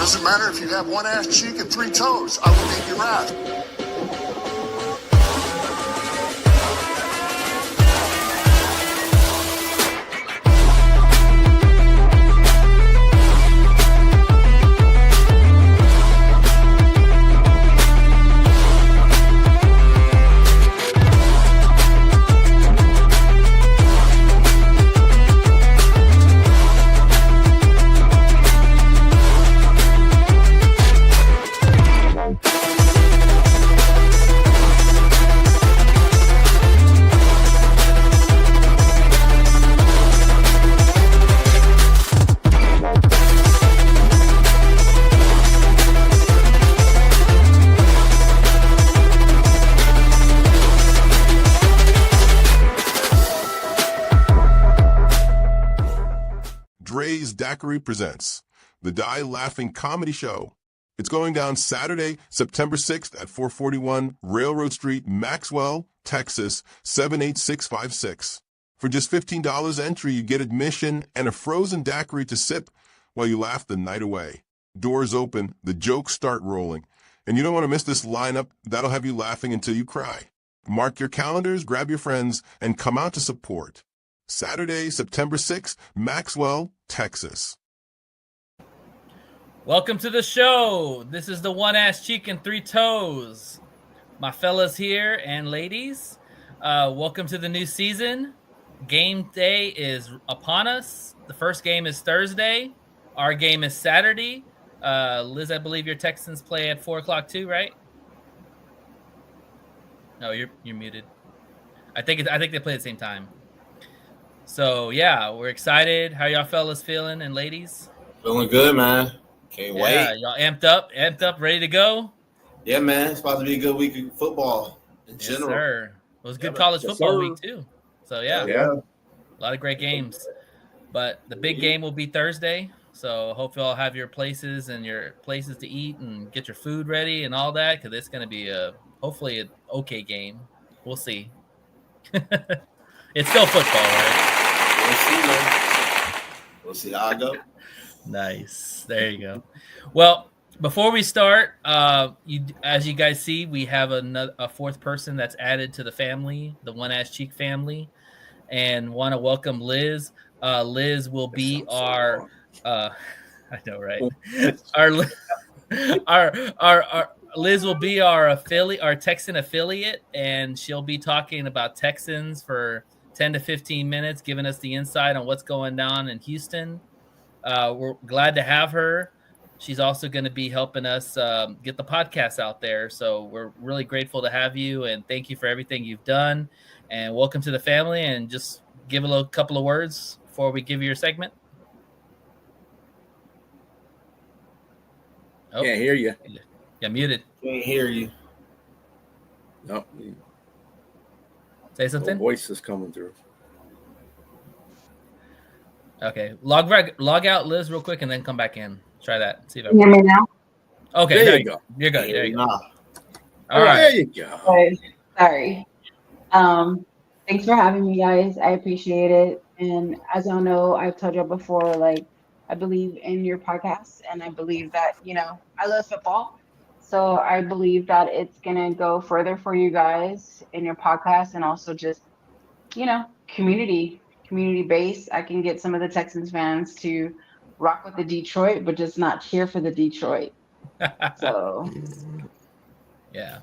Doesn't matter if you have one ass cheek and three toes. I will beat your ass. Daiquiri presents the Die Laughing Comedy Show. It's going down Saturday, September 6th at 441 Railroad Street, Maxwell, Texas, 78656. For just $15 entry, you get admission and a frozen daiquiri to sip while you laugh the night away. Doors open, the jokes start rolling, and you don't want to miss this lineup that'll have you laughing until you cry. Mark your calendars, grab your friends, and come out to support. Saturday, September 6th, Maxwell, Texas. Welcome to the show. This is the One Ass Cheek and Three Toes. My fellas here and ladies, welcome to the new season. Game day is upon us. The first game is Thursday. Our game is Saturday. Liz, I believe your Texans play at 4 o'clock too, right? No, you're muted. I think they play at the same time. So yeah, we're excited. How y'all fellas feeling and ladies? Feeling good, man. Can't wait. Yeah, y'all amped up, ready to go? Yeah, man. It's about to be a good week of football in general. Sir. It was good college football week too. So yeah, a lot of great games. But the big game will be Thursday. So hope you all have your places to eat and get your food ready and all that, because it's going to be hopefully an okay game. We'll see. It's still football, right? We'll see, man. We'll see how I go. Nice. There you go. Well, before we start, as you guys see, we have a fourth person that's added to the family, the One Ass Cheek family, and want to welcome Liz. Liz will be our I know, right? our Liz will be our affiliate, our Texan affiliate, and she'll be talking about Texans for 10 to 15 minutes, giving us the insight on what's going on in Houston. We're glad to have her. She's also going to be helping us get the podcast out there. So we're really grateful to have you, and thank you for everything you've done. And welcome to the family. And just give a couple of words before we give you your segment. Oh, can't hear you. You're muted. Can't hear you. No. Say something. No voice is coming through. Okay. Log out, Liz, real quick, and then come back in. Try that. See if I can you hear me now? Okay. There you go. You're good. There you go. All right. There you go. Okay. Sorry. Thanks for having me, guys. I appreciate it. And as y'all know, I've told y'all before, like, I believe in your podcast, and I believe that, I love football. So I believe that it's going to go further for you guys in your podcast, and also just, community base. I can get some of the Texans fans to rock with the Detroit, but just not cheer for the Detroit. So. Yeah.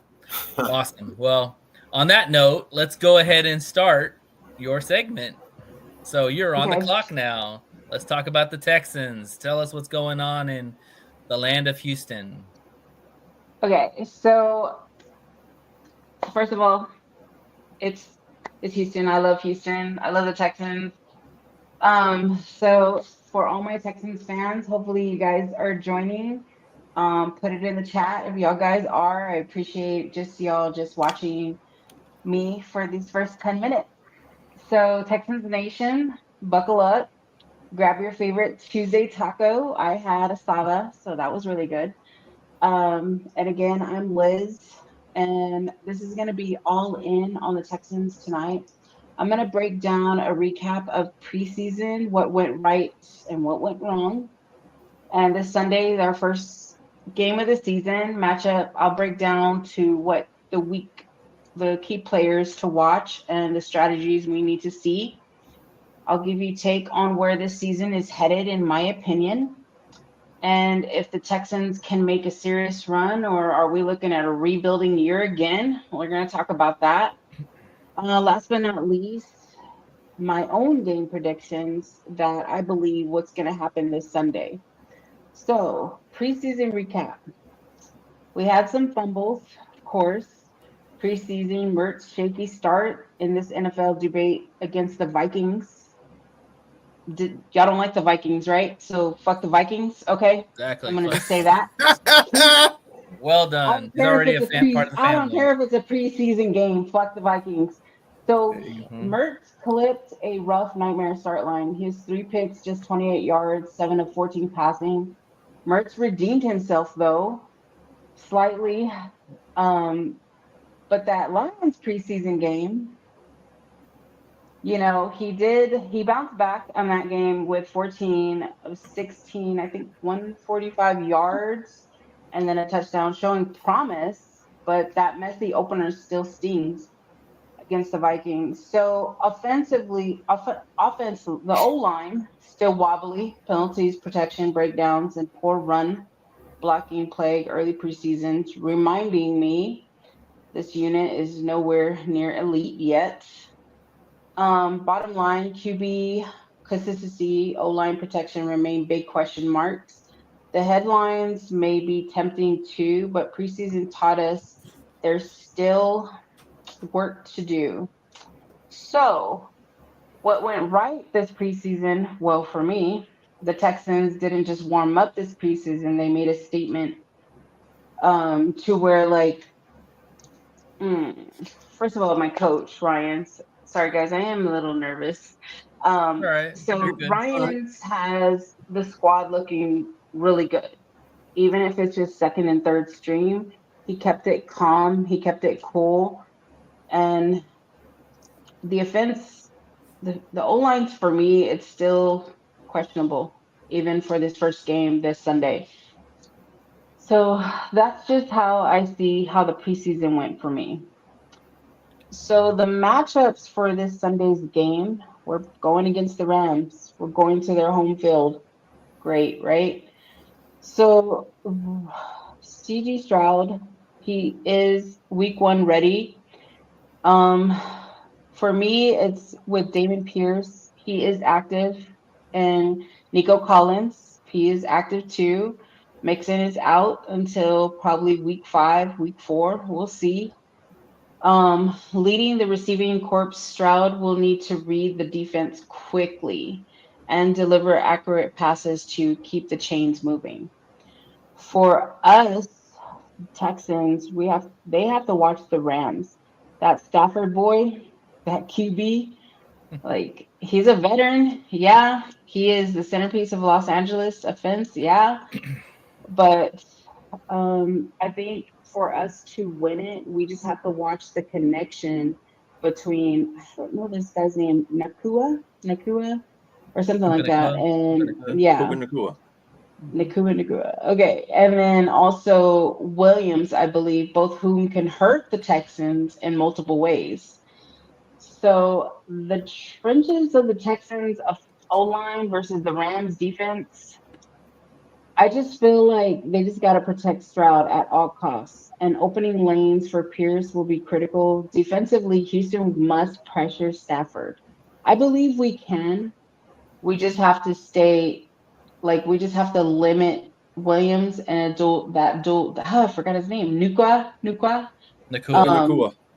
Awesome. Well, on that note, let's go ahead and start your segment. So you're on the clock now. Let's talk about the Texans. Tell us what's going on in the land of Houston. Okay, so first of all, it's Houston. I love Houston. I love the Texans. So for all my Texans fans, hopefully you guys are joining. Put it in the chat if y'all guys are. I appreciate y'all watching me for these first 10 minutes. So Texans Nation, buckle up. Grab your favorite Tuesday taco. I had asada, so that was really good. And again, I'm Liz, and this is going to be all in on the Texans tonight. I'm going to break down a recap of preseason, what went right and what went wrong. And this Sunday is our first game of the season matchup. I'll break down to what the key players to watch and the strategies we need to see. I'll give you take on where this season is headed, in my opinion. And if the Texans can make a serious run, or are we looking at a rebuilding year again? We're going to talk about that. Last but not least, my own game predictions that I believe what's going to happen this Sunday. So, preseason recap. We had some fumbles, of course. Preseason Mertz shaky start in this NFL debate against the Vikings. Y'all don't like the Vikings, right? So fuck the Vikings, okay? Exactly. I'm gonna just say that. Well I done. don't He's care if already it's a fan, part of the I don't family. care if it's a preseason game. Fuck the Vikings. So Mertz clipped a rough nightmare start line. He has 3 picks, just 28 yards, 7 of 14 passing. Mertz redeemed himself though, slightly. But that Lions preseason game, he bounced back on that game with 14 of 16, I think 145 yards, and then a touchdown showing promise, but that messy opener still stings against the Vikings. So offensively, offense, the O-line still wobbly, penalties, protection, breakdowns, and poor run blocking plague early preseasons, reminding me this unit is nowhere near elite yet. Bottom line, QB consistency, O-line protection remain big question marks. The headlines may be tempting too, but preseason taught us there's still work to do. So, what went right this preseason? Well, for me, the Texans didn't just warm up this preseason; they made a statement to where, first of all, my coach Ryan. Sorry, guys, I am a little nervous. All right. You're So good. Ryan's has the squad looking really good, even if it's just second and third stream. He kept it calm. He kept it cool, and the offense, the O lines for me, it's still questionable, even for this first game this Sunday. So that's just how I see how the preseason went for me. So the matchups for this Sunday's game, we're going against the Rams. We're going to their home field. Great, right? So CG Stroud, he is week 1 ready. For me, it's with Damon Pierce. He is active, and Nico Collins, he is active too. Mixon is out until probably week 5, week 4. We'll see. Leading the receiving corps, Stroud will need to read the defense quickly and deliver accurate passes to keep the chains moving. For us Texans, they have to watch the Rams. That Stafford boy, that QB, like he's a veteran. Yeah, he is the centerpiece of Los Angeles offense. Yeah, but I think for us to win it, we just have to watch the connection between I don't know this guy's name, Nakua, or something like that. And yeah, Nakua. Nakua. Okay, and then also Williams, I believe, both whom can hurt the Texans in multiple ways. So the trenches of the Texans of O line versus the Rams defense, I just feel like they just got to protect Stroud at all costs. And opening lanes for Pierce will be critical. Defensively, Houston must pressure Stafford. I believe we can. We just have to we just have to limit Williams and I forgot his name. Nakua. Nakua.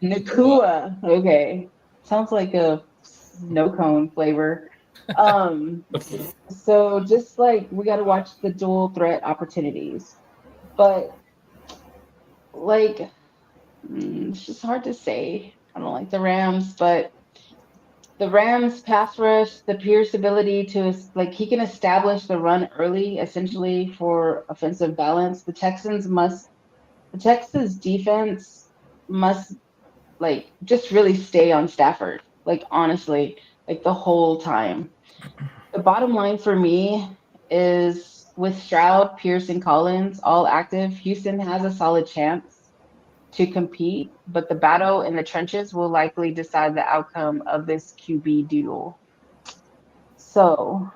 Nakua. Okay. Sounds like a snow cone flavor. So just we got to watch the dual threat opportunities, but it's just hard to say. I don't like the Rams, but the Rams pass rush, the Pierce ability to he can establish the run early, essentially for offensive balance. The Texas defense must just really stay on Stafford, honestly, the whole time. The bottom line for me is with Stroud, Pierce, and Collins all active, Houston has a solid chance to compete, but the battle in the trenches will likely decide the outcome of this QB duel. So,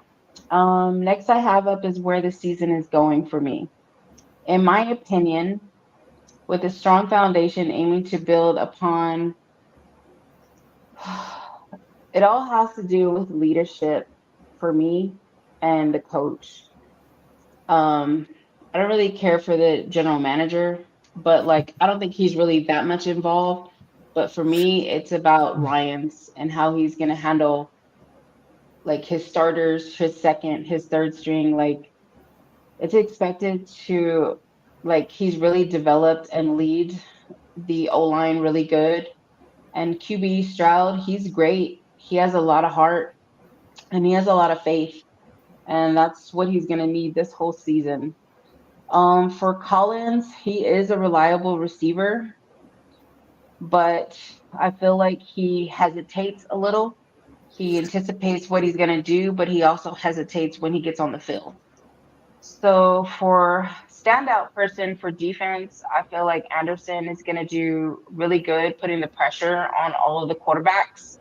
next I have up is where the season is going for me. In my opinion, with a strong foundation aiming to build upon, it all has to do with leadership for me and the coach. Um, I don't really care for the general manager, but like I don't think he's really that much involved. But for me, it's about Ryans and how he's gonna handle like his starters, his second, his third string. Like it's expected to like he's really developed and lead the O line really good. And QB Stroud, he's great. He has a lot of heart and he has a lot of faith. And that's what he's gonna need this whole season. For Collins, he is a reliable receiver, but I feel like he hesitates a little. He anticipates what he's going to do, but he also hesitates when he gets on the field. So for standout person for defense, I feel like Anderson is going to do really good putting the pressure on all of the quarterbacks.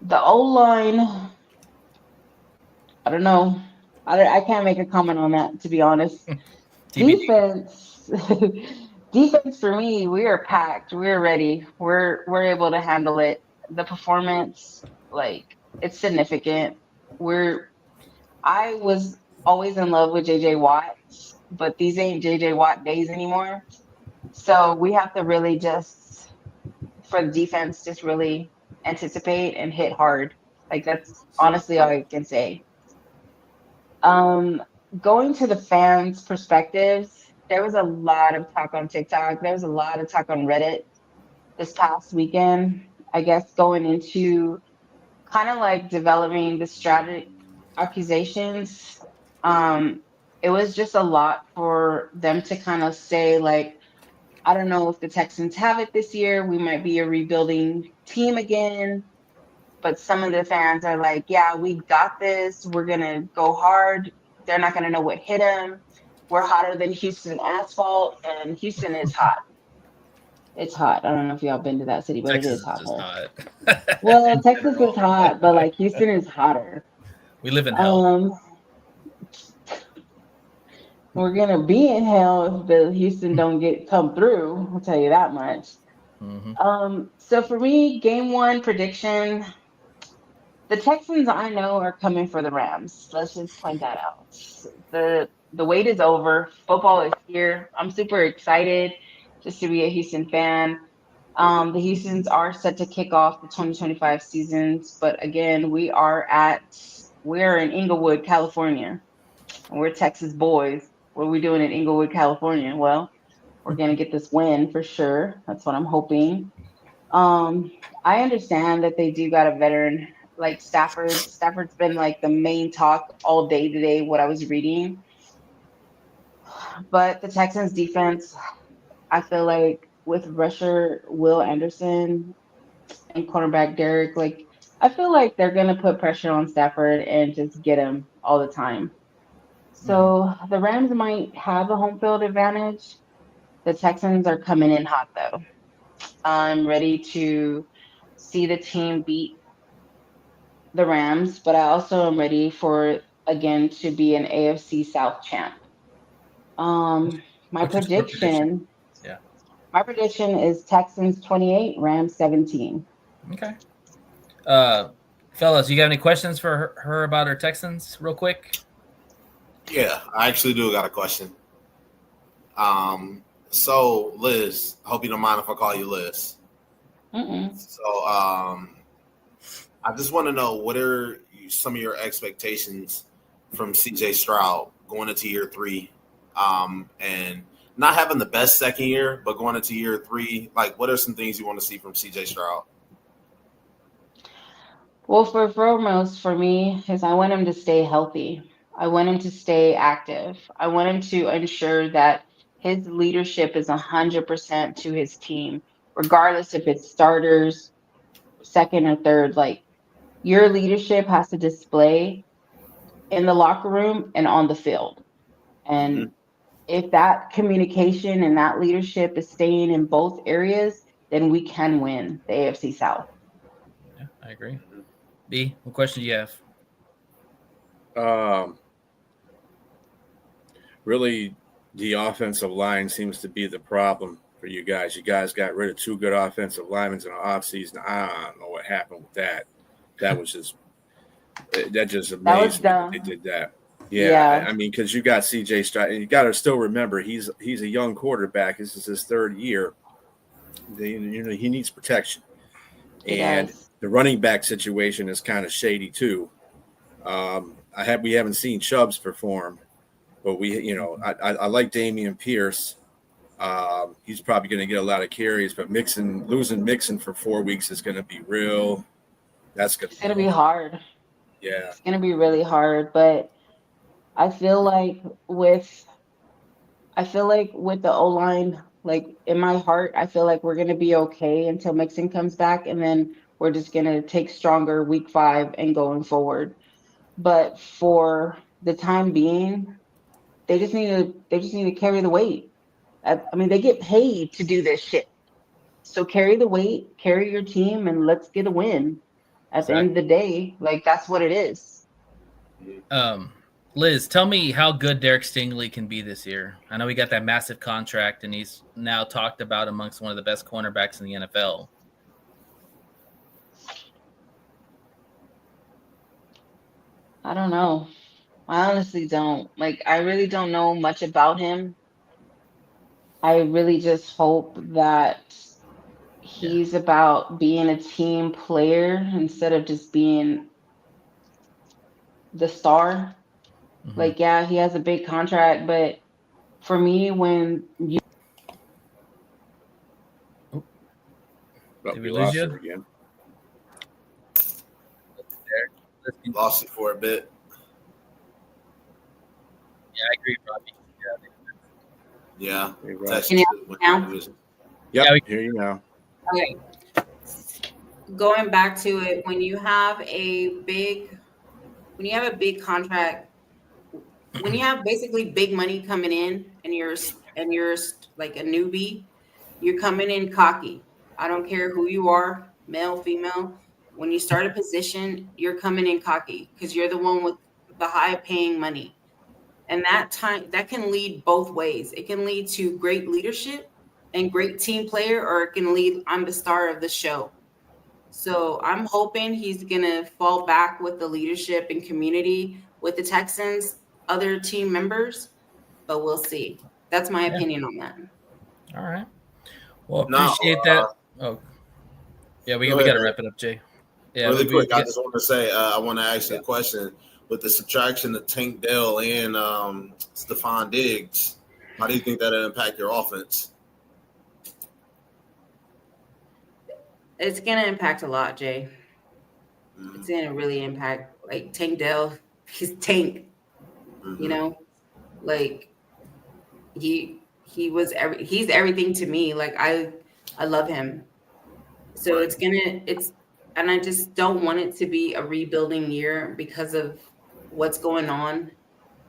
The O-line, I don't know. I can't make a comment on that, to be honest. Defense, defense for me, we are packed. We're ready. We're able to handle it. The performance, like it's significant. I was always in love with JJ Watt, but these ain't JJ Watt days anymore. So we have to really just for the defense, just really anticipate and hit hard. Like that's honestly all I can say. Um, Going to the fans' perspectives, there was a lot of talk on TikTok. There was a lot of talk on Reddit this past weekend. I guess going into kind of like developing the strategy accusations. It was just a lot for them to kind of say like, I don't know if the Texans have it this year. We might be a rebuilding team again. But some of the fans are like, yeah, we got this. We're going to go hard. They're not going to know what hit them. We're hotter than Houston asphalt, and Houston is hot. It's hot. I don't know if y'all been to that city, but Texas it is hot. is just hot. Well, Texas is hot, but like Houston is hotter. We live in hell. We're gonna be in hell if the Houston don't come through. I'll tell you that much. So for me, game one prediction. The Texans I know are coming for the Rams. Let's just point that out. The wait is over. Football is here. I'm super excited just to be a Houston fan. The Houstons are set to kick off the 2025 seasons, but again, we're in Inglewood, California. And we're Texas boys. What are we doing in Inglewood, California? Well, we're gonna get this win for sure. That's what I'm hoping. I understand that they do got a veteran like Stafford. Stafford's been like the main talk all day today, what I was reading. But the Texans defense, I feel like with rusher Will Anderson and cornerback Derek, like I feel like they're gonna put pressure on Stafford and just get him all the time. So the Rams might have a home field advantage. The Texans are coming in hot though. I'm ready to see the team beat the Rams, but I also am ready for again to be an AFC South champ. My prediction is Texans 28, Rams 17. Okay. Fellas, you got any questions for her about her Texans real quick? Yeah, I actually do got a question. So Liz, I hope you don't mind if I call you Liz. So I just want to know, what are some of your expectations from CJ Stroud going into year 3, and not having the best second year, but going into year 3, like what are some things you want to see from CJ Stroud? Well, foremost for me is I want him to stay healthy. I want him to stay active. I want him to ensure that his leadership is 100% to his team, regardless if it's starters, second or third. Like your leadership has to display in the locker room and on the field. And if that communication and that leadership is staying in both areas, then we can win the AFC South. Yeah, I agree. B, what question do you have? Really, the offensive line seems to be the problem for you guys. You guys got rid of 2 good offensive linemen in the offseason. I don't know what happened with that. That was just amazed me that they did that. Yeah. I mean, because you got CJ Stroud, and you got to still remember he's a young quarterback. This is his 3rd year. He needs protection, and the running back situation is kind of shady too. We haven't seen Chubbs perform, but I like Damian Pierce. He's probably going to get a lot of carries, but losing Mixon for 4 weeks is going to be real. It's going to be hard. Yeah, it's going to be really hard. But I feel like with the O-line, like in my heart, I feel like we're going to be okay until Mixon comes back, and then we're just going to take stronger week 5 and going forward. But for the time being, they just need to carry the weight. I mean, they get paid to do this shit. So carry the weight, carry your team, and let's get a win. At the end of the day, like that's what it is. Liz, tell me how good Derek Stingley can be this year. I know he got that massive contract, and he's now talked about amongst one of the best cornerbacks in the NFL. I don't know. I honestly don't. Like, I really don't know much about him. I really just hope that he's about being a team player instead of just being the star. Mm-hmm. Like, yeah, he has a big contract, but for me, when you did we lose you again? Lost it for a bit. Yeah, I agree, Robbie. Yeah. Can you hear me now? Yeah, we hear you now. Okay. Going back to it, when you have a big contract, when you have basically big money coming in, and you're like a newbie, you're coming in cocky. I don't care who you are, male, female. When you start a position, you're coming in cocky because you're the one with the high paying money. And that can lead both ways. It can lead to great leadership and great team player, or it can lead, I'm the star of the show. So I'm hoping he's going to fall back with the leadership and community with the Texans, other team members, but we'll see. That's my opinion on that. All right. Well, appreciate that. We got to wrap it up, Jay. Yeah, really quick, I just want to say, I want to ask you a question. With the subtraction of Tank Dell and Stephon Diggs, how do you think that'll impact your offense? It's going to impact a lot, Jay. It's going to really impact. Like Tank Dell, he's Tank. You know, like he's everything to me. Like I love him. So and I just don't want it to be a rebuilding year because of what's going on.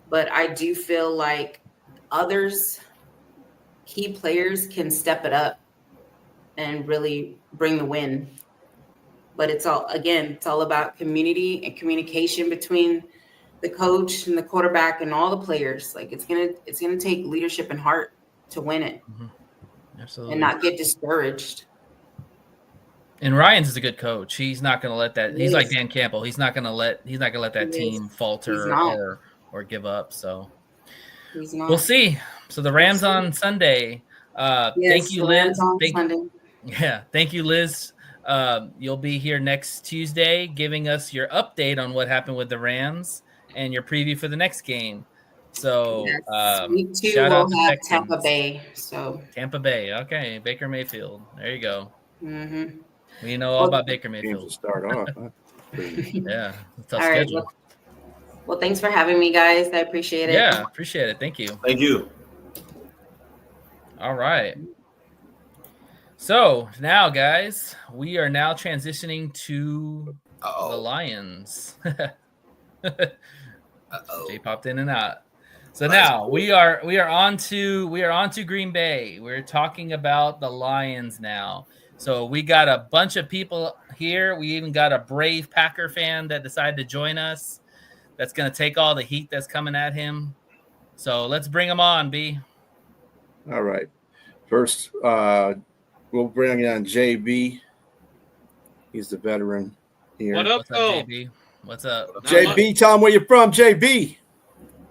But I do feel like key players can step it up and really bring the win. But it's all about community and communication between the coach and the quarterback and all the players. Like it's gonna take leadership and heart to win it. Absolutely. And not get discouraged. And Ryans is a good coach. He's not going to let that. He's like Dan Campbell. He's not going to let that team falter or give up. So we'll see. So the Rams on Sunday. Thank you, Liz. Thank you, Liz. You'll be here next Tuesday, giving us your update on what happened with the Rams and your preview for the next game. So week 2 shout out we'll have Tampa Bay. So Tampa Bay. Okay, Baker Mayfield. There you go. Mm-hmm. We know all about Baker Mayfield. To start off. Yeah, tough all right. schedule. Well, thanks for having me, guys. I appreciate it. Yeah, appreciate it. Thank you. Thank you. All right. So now, guys, we are now transitioning to the Lions. Jay popped in and out. So now we are on to Green Bay. We're talking about the Lions now. So we got a bunch of people here. We even got a brave Packer fan that decided to join us. That's going to take all the heat that's coming at him. So let's bring him on, B. All right. First, we'll bring on JB. He's the veteran here. What up, What's up, though? JB? What's up? JB, tell him where you're from, JB.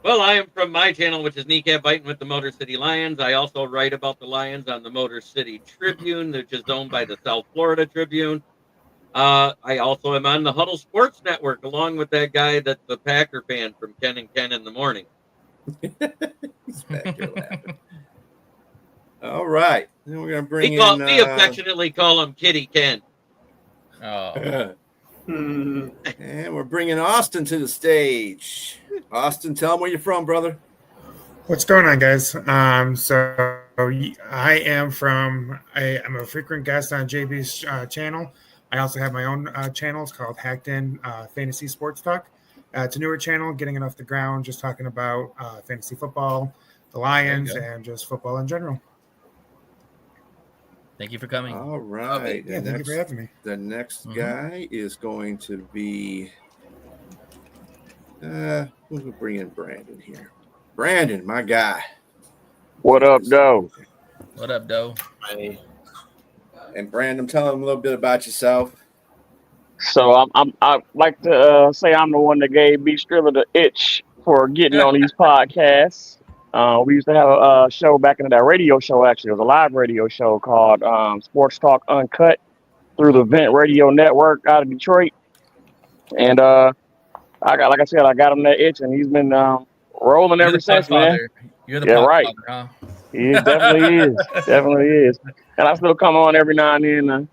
Well, I am from my channel, which is Kneecap Biting with the Motor City Lions. I also write about the Lions on the Motor City Tribune, which is owned by the South Florida Tribune. I also am on the Huddle Sports Network, along with that guy that's the Packer fan from Ken and Ken in the Morning. He's back here laughing. All right. Then we're going to bring We affectionately call him Kitty Ken. Oh, and we're bringing Austin to the stage. Austin, tell him where you're from, brother. What's going on, guys? So I am I'm a frequent guest on JB's channel. I also have my own channel. It's called Hacked In Fantasy Sports Talk. It's a newer channel, getting it off the ground, just talking about fantasy football, the Lions, and just football in general. thank you for coming. All right. Yeah, thank you for having me. The next guy is going to be we'll bring in Brandon here. Brandon, my guy. What up, though? What up, Doe? Hey. And Brandon, tell him a little bit about yourself. So I like to say I'm the one that gave B Striller the itch for getting on these podcasts. We used to have a show back in that radio show. Actually, it was a live radio show called Sports Talk Uncut through the Vent Radio Network out of Detroit. And I got him that itch, and he's been rolling ever since, man. You're the right. Huh? He definitely is. And I still come on every now and then,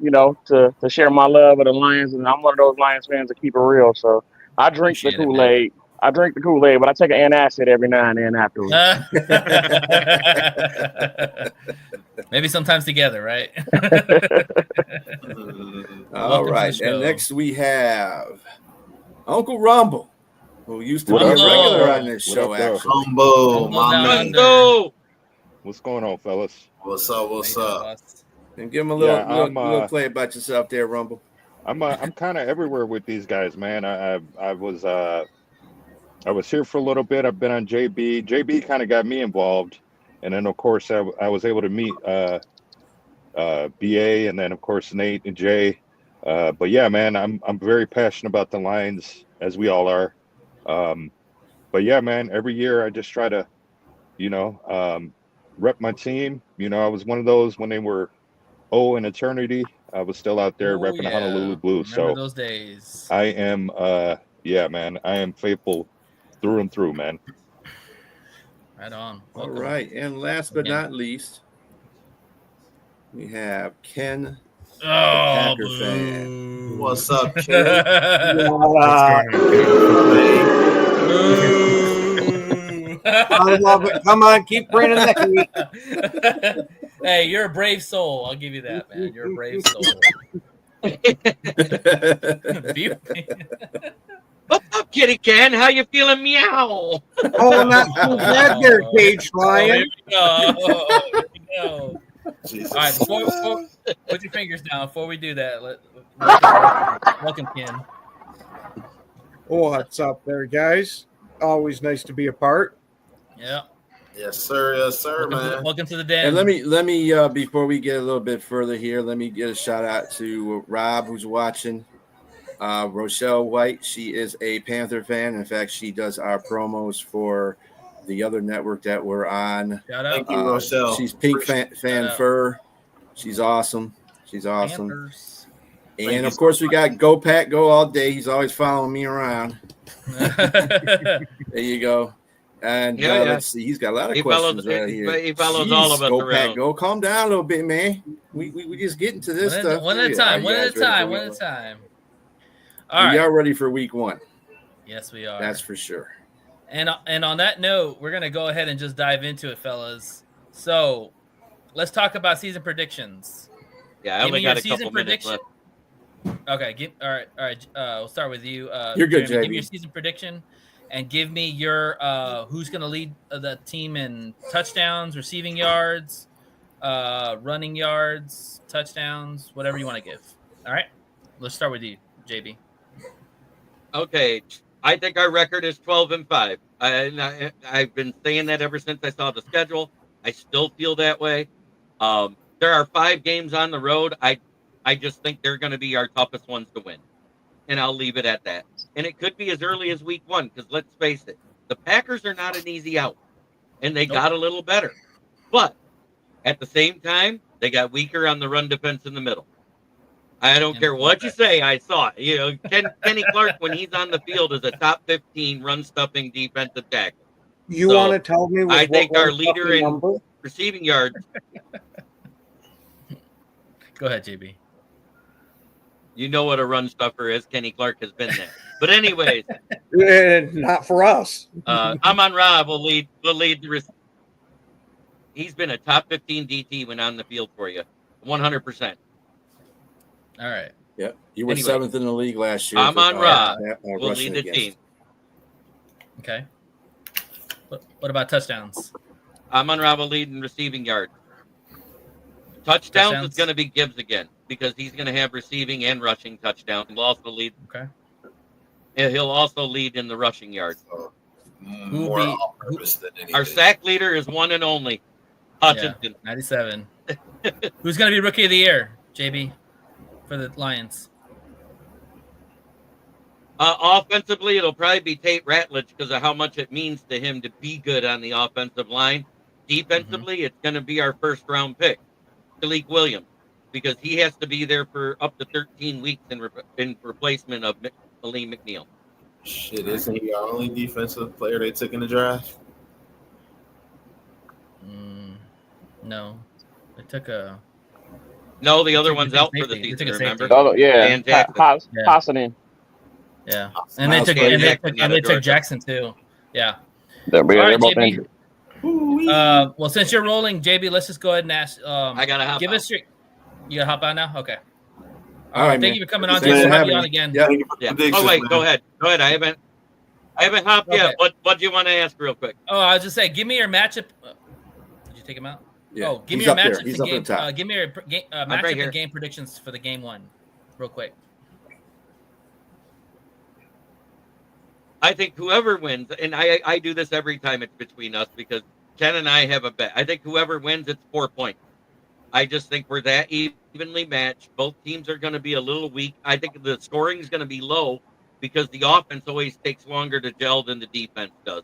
to share my love of the Lions. And I'm one of those Lions fans that keep it real. So I drink the Kool-Aid. But I take an antacid every now and then afterwards. Maybe sometimes together, right? All right. And next we have Uncle Rumble, who used to be a regular on this show, actually. Rumble, my man. What's going on, fellas? What's up? And give him a little play about yourself there, Rumble. I'm kind of everywhere with these guys, man. I was here for a little bit. I've been on JB. JB kind of got me involved, and then of course I was able to meet BA, and then of course Nate and Jay. But yeah, man, I'm very passionate about the Lions, as we all are. But yeah, man, every year I just try to, rep my team. I was one of those when they were in eternity. I was still out there repping the Honolulu Blues. Remember those days. I am, man, I am faithful through and through, man. Right on. Welcome. All right, and last but not least, we have Ken, the Packer fan. What's up, Ken? I love it. Come on, keep bringing that. Hey, you're a brave soul. I'll give you that, man. You're a brave soul. What's up, Kitty Ken? How you feeling? Meow. Oh, not too bad there, Cage Lion. Here we go. All right, before, put your fingers down. Before we do that, welcome, Ken. What's up there, guys? Always nice to be a part. Yeah. Yes, sir, man. Welcome to the den. And let me before we get a little bit further here, let me get a shout out to Rob, who's watching. Rochelle White, she is a Panther fan. In fact, she does our promos for the other network that we're on. Shout out. Thank you, Rochelle. She's Pink fan Fur. She's awesome. Panthers. And of course, we got Go Pack Go all day. He's always following me around. There you go. And let's see, he's got a lot of questions right here. He follows all of us Go around. Pack Go. Calm down a little bit, man. We just getting to this stuff. One at a time. One at a time. All right. We are ready for week 1. Yes, we are. That's for sure. And on that note, we're gonna go ahead and just dive into it, fellas. So let's talk about season predictions. Yeah, I only got a couple minutes left. Okay, all right. We'll start with you. You're good, Jeremy. Give JB. me your season prediction, and give me your who's going to lead the team in touchdowns, receiving yards, running yards, touchdowns, whatever you want to give. All right, let's start with you, JB. Okay, I think our record is 12-5. I've been saying that ever since I saw the schedule. I still feel that way. There are 5 games on the road. I just think they're going to be our toughest ones to win, and I'll leave it at that. And it could be as early as week 1, because let's face it, the Packers are not an easy out, and they got a little better. But at the same time, they got weaker on the run defense in the middle. I don't care what you say. I saw it. You know, Kenny Clark, when he's on the field, is a top 15 run-stuffing defensive tackle. You want to tell me? I think our leader in receiving yards. Go ahead, JB. You know what a run stuffer is. Kenny Clark has been there. But anyways, not for us. Amon Ra will lead the. He's been a top 15 DT when on the field for you, 100%. All right. Yep. You were 7th in the league last year. Amon Ra will lead the team. Okay. What about touchdowns? Amon Ra will lead in receiving yards. Touchdowns is going to be Gibbs again, because he's going to have receiving and rushing touchdowns. He'll also lead. Okay. And he'll also lead in the rushing yards. More on purpose than anything. Our sack leader is one and only Hutchinson. 97. Who's going to be rookie of the year, JB, for the Lions? Offensively, it'll probably be Tate Ratledge because of how much it means to him to be good on the offensive line. Defensively, it's going to be our first-round pick, Malik Williams, because he has to be there for up to 13 weeks in replacement of Aleem McNeil. Shit, isn't he our only defensive player they took in the draft? No. They took a... No, the other one's out for the season, remember? Oh, yeah. Dan Jackson. Hassanin. Yeah. And they took Jackson, too. Yeah. They're both JB. injured. Well, since you're rolling, JB, let's just go ahead and ask. I got to hop out. You got to hop out now? Okay. All right, thank you for coming on. We'll have you on again. Yeah. Oh, wait, go ahead. Go ahead. I haven't hopped yet. What do you want to ask real quick? Oh, I was just saying, give me your matchup. Did you take him out? Yeah. Oh, give me your matchup. He's up at the top. Give me your matchup and game predictions for the game 1, real quick. I think whoever wins, and I do this every time it's between us because Ken and I have a bet. I think whoever wins, it's 4 points. I just think we're that evenly matched. Both teams are going to be a little weak. I think the scoring is going to be low because the offense always takes longer to gel than the defense does.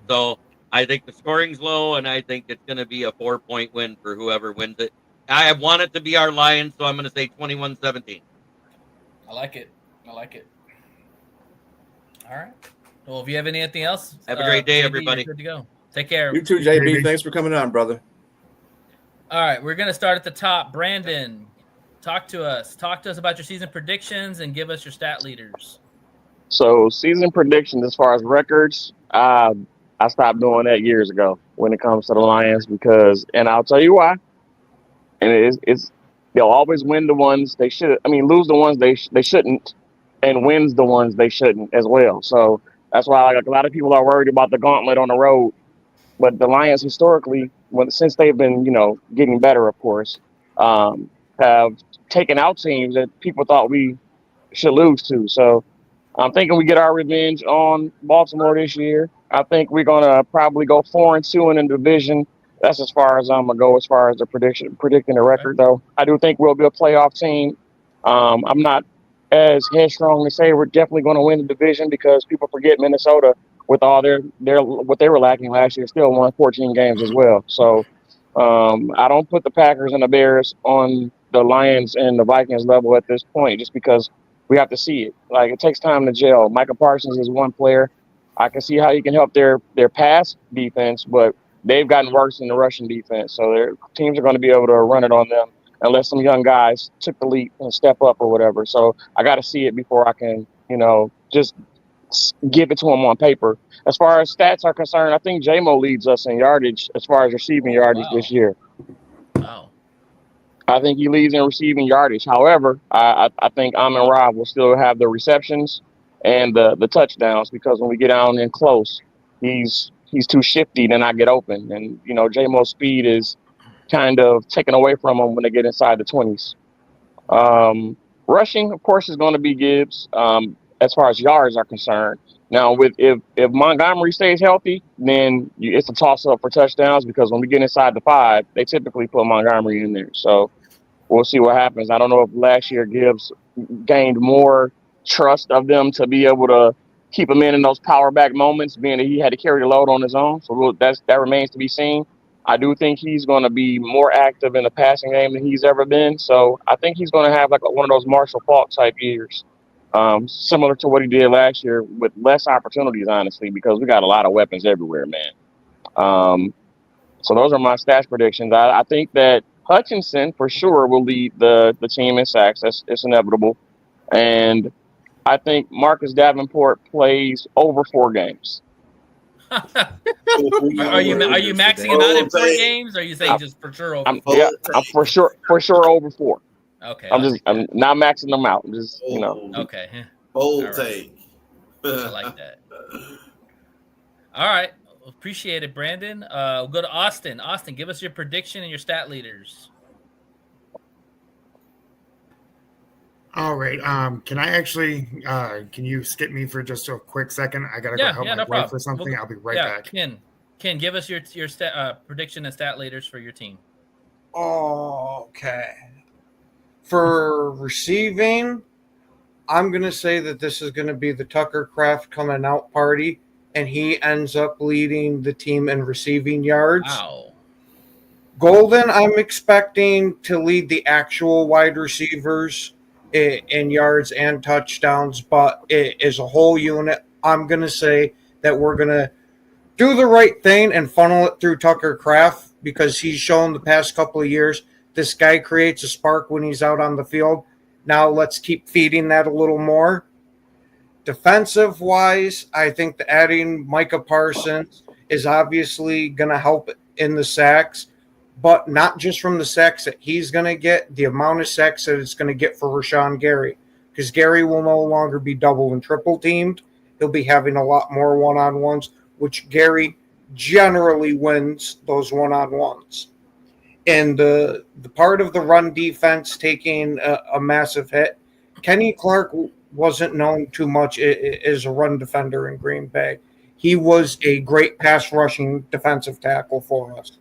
So I think the scoring's low, and I think it's going to be a 4-point win for whoever wins it. I want it to be our Lions, so I'm going to say 21-17. I like it. All right. Well, if you have anything else, have a great day, JB, everybody. Good to go. Take care. You too, JB. Thanks for coming on, brother. All right, we're gonna start at the top. Brandon, talk to us. Talk to us about your season predictions and give us your stat leaders. So season predictions as far as records, I stopped doing that years ago when it comes to the Lions and I'll tell you why. And it's they'll always win the ones they should. Lose the ones they shouldn't, and wins the ones they shouldn't as well. So that's why a lot of people are worried about the gauntlet on the road. But the Lions historically, since they've been, getting better, of course, have taken out teams that people thought we should lose to. So I'm thinking we get our revenge on Baltimore this year. I think we're going to probably go 4-2 in the division. That's as far as I'm going to go as far as the predicting the record, though. I do think we'll be a playoff team. I'm not as headstrong to say we're definitely going to win the division because people forget Minnesota, with all their what they were lacking last year, still won 14 games as well. So I don't put the Packers and the Bears on the Lions and the Vikings level at this point, just because we have to see it. Like, it takes time to gel. Micah Parsons is one player. I can see how he can help their pass defense, but they've gotten worse in the rushing defense. So their teams are going to be able to run it on them unless some young guys took the leap and step up or whatever. So I got to see it before I can, just give it to them on paper. As far as stats are concerned, I think J-Mo leads us in yardage as far as receiving yardage this year. Wow. I think he leads in receiving yardage. However, I think Amon-Ra will still have the receptions and the touchdowns, because when we get down in close, he's too shifty to not get open. And, J-Mo's speed is kind of taken away from him when they get inside the 20s. Rushing, of course, is going to be Gibbs as far as yards are concerned. Now, if Montgomery stays healthy, then it's a toss-up for touchdowns, because when we get inside the 5, they typically put Montgomery in there. So we'll see what happens. I don't know if last year Gibbs gained more trust of them to be able to keep him in those power back moments, being that he had to carry the load on his own. So that remains to be seen. I do think he's going to be more active in the passing game than he's ever been. So I think he's going to have like one of those Marshall Faulk type years, similar to what he did last year, with less opportunities, honestly, because we got a lot of weapons everywhere, man. So those are my stash predictions. I think that Hutchinson for sure will lead the team in sacks. It's inevitable. And I think Marcus Davenport plays over 4 games. Are you maxing him out in 4 games, or are you saying just for sure over 4? I'm for sure over 4. Okay. I'm not maxing them out. I'm just Okay. Bold take. I like that. All right. Appreciate it, Brandon. We'll go to Austin. Austin, give us your prediction and your stat leaders. All right. Can I actually? Can you skip me for just a quick second? I gotta go help my no wife problem. with something. I'll be right back. Ken, give us your prediction and stat leaders for your team. Okay. For receiving, I'm gonna say that this is gonna be the Tucker Kraft coming out party, and he ends up leading the team in receiving yards. Wow. Golden, I'm expecting to lead the actual wide receivers in yards and touchdowns, but as a whole unit, I'm going to say that we're going to do the right thing and funnel it through Tucker Kraft, because he's shown the past couple of years this guy creates a spark when he's out on the field. Now let's keep feeding that a little more. Defensive-wise, I think that adding Micah Parsons is obviously going to help in the sacks, but not just from the sacks that he's going to get, the amount of sacks that it's going to get for Rashawn Gary, because Gary will no longer be double and triple teamed. He'll be having a lot more one-on-ones, which Gary generally wins those one-on-ones. And the part of the run defense taking a massive hit, Kenny Clark wasn't known too much as a run defender in Green Bay. He was a great pass rushing defensive tackle for us.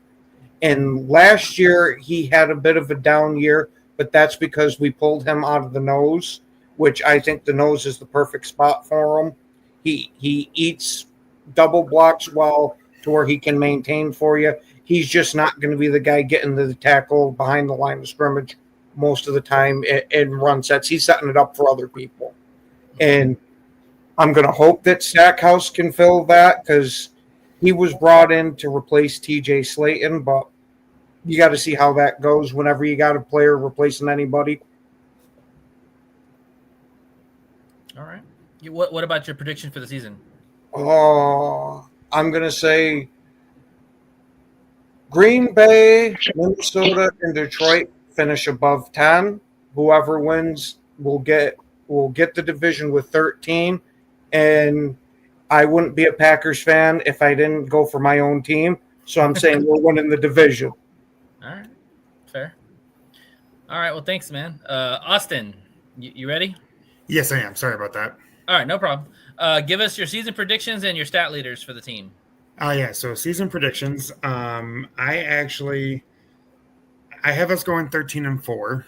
And last year, he had a bit of a down year, but that's because we pulled him out of the nose, which I think the nose is the perfect spot for him. He eats double blocks well to where he can maintain for you. He's just not going to be the guy getting the tackle behind the line of scrimmage most of the time in run sets. He's setting it up for other people. And I'm going to hope that Stackhouse can fill that, because he was brought in to replace TJ Slayton, but you got to see how that goes whenever you got a player replacing anybody. All right. What about your prediction for the season? Oh, I'm going to say Green Bay, Minnesota, and Detroit finish above 10. Whoever wins will get the division with 13. And I wouldn't be a Packers fan if I didn't go for my own team. So I'm saying we're winning the division. All right. Fair. All right. Well, thanks, man. Austin, you ready? Yes, I am. Sorry about that. All right. No problem. Give us your season predictions and your stat leaders for the team. Yeah. So season predictions. I have us going 13-4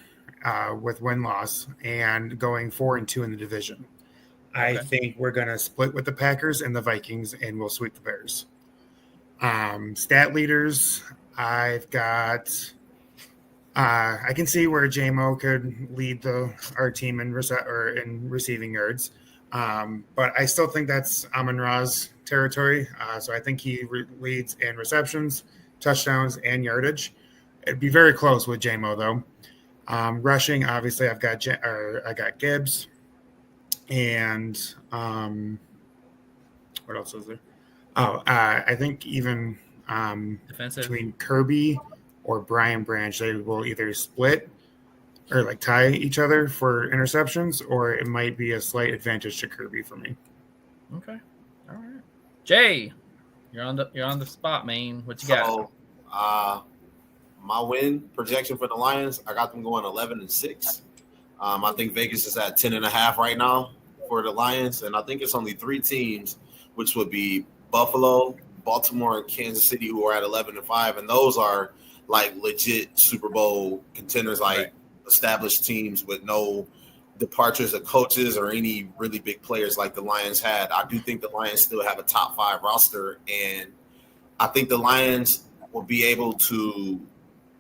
with win-loss, and going 4-2 in the division. Okay. I think we're going to split with the Packers and the Vikings, and we'll sweep the Bears. Stat leaders, I've got I can see where J-Mo could lead our team in receiving yards, but I still think that's Amon-Ra's territory. So I think he leads in receptions, touchdowns, and yardage. It'd be very close with J-Mo though. Rushing, obviously, I got Gibbs, and what else is there? I think even between Kirby or Brian Branch, they will either split or like tie each other for interceptions, or it might be a slight advantage to Kirby for me. Okay. All right. Jay, you're on the spot, man. What you got? So, my win projection for the Lions, I got them going 11-6. I think Vegas is at 10.5 right now for the Lions, and I think it's only 3 teams, which would be Buffalo, Baltimore, and Kansas City, who are at 11-5, and those are like legit Super Bowl contenders, like established teams with no departures of coaches or any really big players like the Lions had. I do think the Lions still have a top 5 roster, and I think the Lions will be able to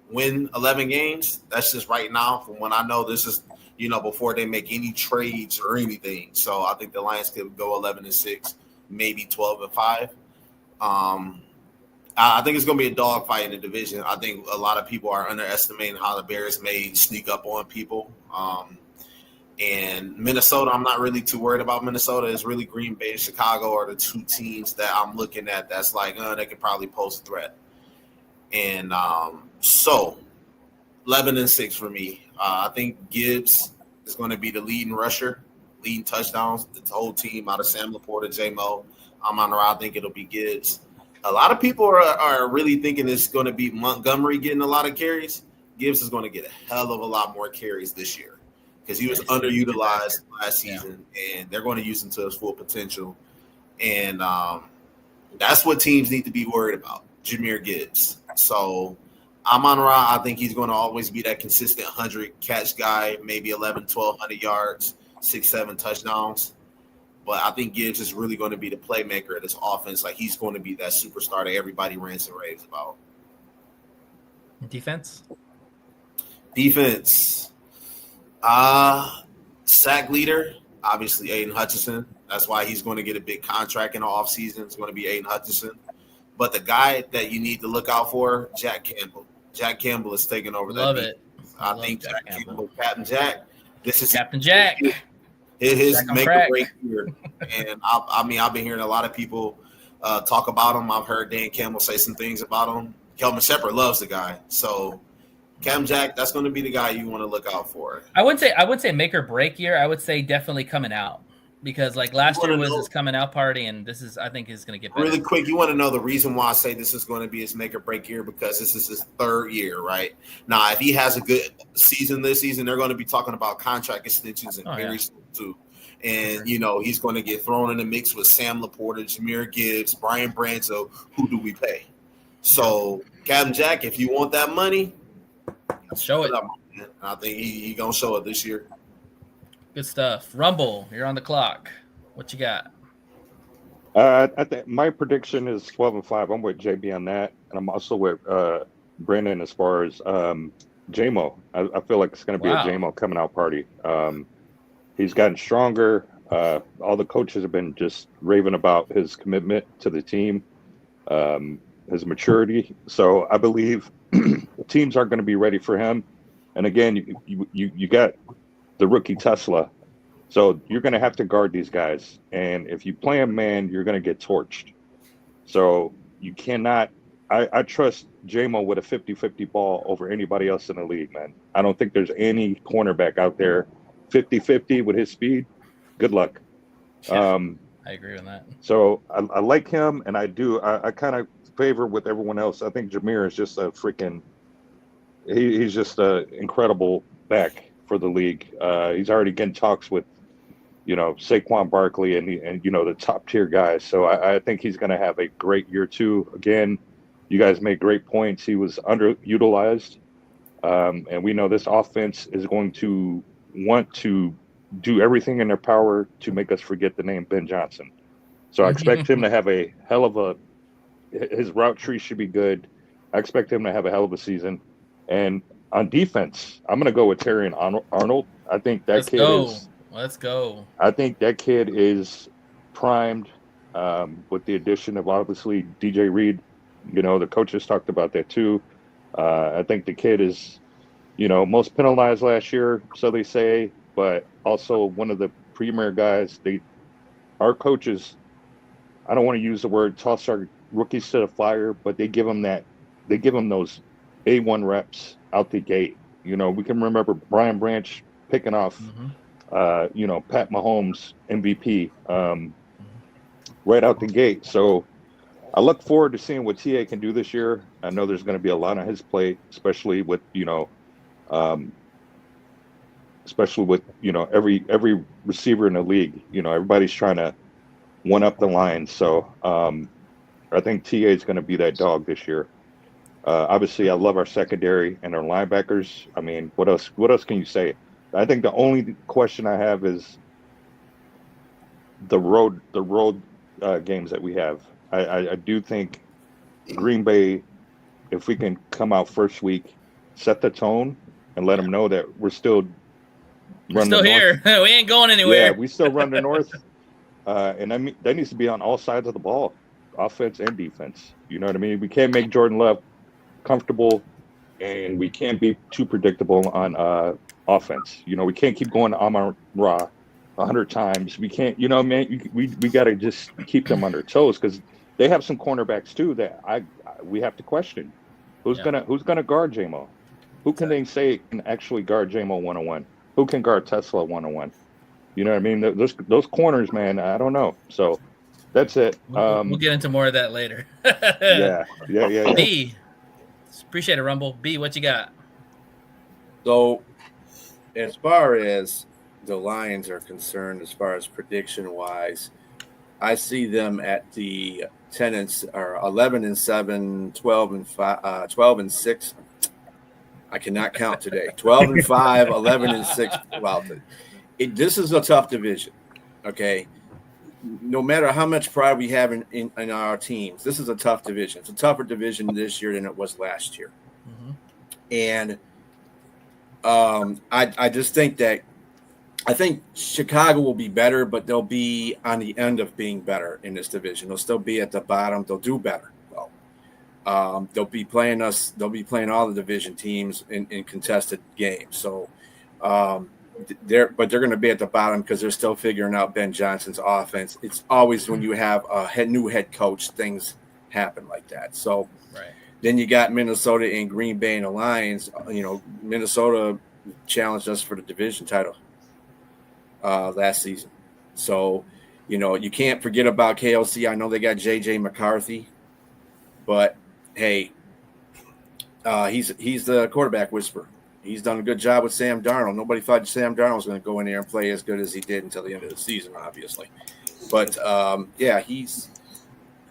win 11 games. That's just right now from when I know. This is, before they make any trades or anything. So I think the Lions could go 11-6, maybe 12-5. I think it's going to be a dogfight in the division. I think a lot of people are underestimating how the Bears may sneak up on people. And Minnesota, I'm not really too worried about Minnesota. It's really Green Bay and Chicago are the 2 teams that I'm looking at that's like, they could probably pose a threat. And so 11-6 for me. I think Gibbs is going to be the leading rusher, leading touchdowns. The whole team out of Sam Laporta, J-Mo. I'm on the route. I think it'll be Gibbs. A lot of people are really thinking it's going to be Montgomery getting a lot of carries. Gibbs is going to get a hell of a lot more carries this year because he was underutilized last season, and they're going to use him to his full potential. And that's what teams need to be worried about, Jahmyr Gibbs. So I'm on route. I think he's going to always be that consistent 100-catch guy, maybe 11, 1,200 yards, 6, 7 touchdowns. But I think Gibbs is really going to be the playmaker of this offense. Like, he's going to be that superstar that everybody rants and raves about. Defense? Sack leader, obviously Aiden Hutchinson. That's why he's going to get a big contract in the offseason. It's going to be Aiden Hutchinson. But the guy that you need to look out for, Jack Campbell. Jack Campbell is taking over that. Love it. I think Jack Campbell, Captain Jack. This is Captain Jack. His make or break year. And I've been hearing a lot of people talk about him. I've heard Dan Campbell say some things about him. Kelvin Shepard loves the guy. So Captain Jack, that's going to be the guy you want to look out for. I would say make or break year. I would say definitely coming out. Because like last year was his coming out party, and this is, I think, is going to get better. Really quick, you want to know the reason why I say this is going to be his make or break year? Because this is his 3rd year, right? Now, if he has a good season this season, they're going to be talking about contract extensions and very soon too. And he's going to get thrown in the mix with Sam Laporta, Jahmyr Gibbs, Brian Branzo. Who do we pay? So, Captain Jack, if you want that money, show it. I think he gonna show it this year. Good stuff. Rumble, you're on the clock. What you got? I think my prediction is 12-5. I'm with JB on that, and I'm also with Brandon as far as J-Mo. I feel like it's going to be a J-Mo coming out party. He's gotten stronger. All the coaches have been just raving about his commitment to the team, his maturity. So I believe teams aren't going to be ready for him. And again, you got the rookie Tesla. So you're going to have to guard these guys. And if you play him man, you're going to get torched. So you cannot – I trust J-Mo with a 50-50 ball over anybody else in the league, man. I don't think there's any cornerback out there 50-50 with his speed. Good luck. Yeah, I agree on that. So I like him, and I kind of favor with everyone else. I think Jahmyr is just a freaking – he's just an incredible back for the league. He's already getting talks with, Saquon Barkley and the top tier guys. So I think he's going to have a great year too. Again, you guys made great points. He was underutilized. And we know this offense is going to want to do everything in their power to make us forget the name Ben Johnson. So I expect him to have a hell of his route tree should be good. I expect him to have a hell of a season. And on defense, I'm going to go with Terry and Arnold. I think that Let's go. I think that kid is primed with the addition of obviously DJ Reed. The coaches talked about that too. I think the kid is, most penalized last year, so they say, but also one of the premier guys. Our coaches, I don't want to use the word toss our rookies to the fire, but they give them those A1 reps out the gate. You know, we can remember Brian Branch picking off, Pat Mahomes MVP right out the gate. So I look forward to seeing what TA can do this year. I know there's going to be a lot on his plate, especially with every receiver in the league. You know, everybody's trying to one up the line. So I think TA is going to be that dog this year. Obviously, I love our secondary and our linebackers. I mean, what else? What else can you say? I think the only question I have is the road games that we have. I do think Green Bay, if we can come out first week, set the tone, and let them know that we're still here. We ain't going anywhere. Yeah, we still run the north, and I mean that needs to be on all sides of the ball, offense and defense. You know what I mean? We can't make Jordan Love comfortable, and we can't be too predictable on offense. You know, we can't keep going to Amon Ra 100 times. We can't, man. We got to just keep them on their toes because they have some cornerbacks too that we have to question. Who's gonna guard J-Mo? Who can they say can actually guard J-Mo 1-on-1? Who can guard Tesla 1-on-1? You know what I mean? Those corners, man. I don't know. So that's it. We'll get into more of that later. Yeah. B, appreciate it, Rumble. B, what you got? So, as far as the Lions are concerned, as far as prediction wise, I see them at the 11-7, 12-6. I cannot count today. 12-5, 11-6. Wow, this is a tough division. Okay, no matter how much pride we have in our teams, this is a tough division. It's a tougher division this year than it was last year. And I just think that I think Chicago will be better, but they'll be on the end of being better in this division. They'll still be at the bottom. They'll do better. They'll be playing us. They'll be playing all the division teams in contested games. So they're going to be at the bottom because they're still figuring out Ben Johnson's offense. It's always when you have a new head coach, things happen like that. So then you got Minnesota and Green Bay and the Lions. Minnesota challenged us for the division title last season. So, you can't forget about KOC. I know they got J.J. McCarthy, but hey, he's the quarterback whisperer. He's done a good job with Sam Darnold. Nobody thought Sam Darnold was going to go in there and play as good as he did until the end of the season, obviously. But he's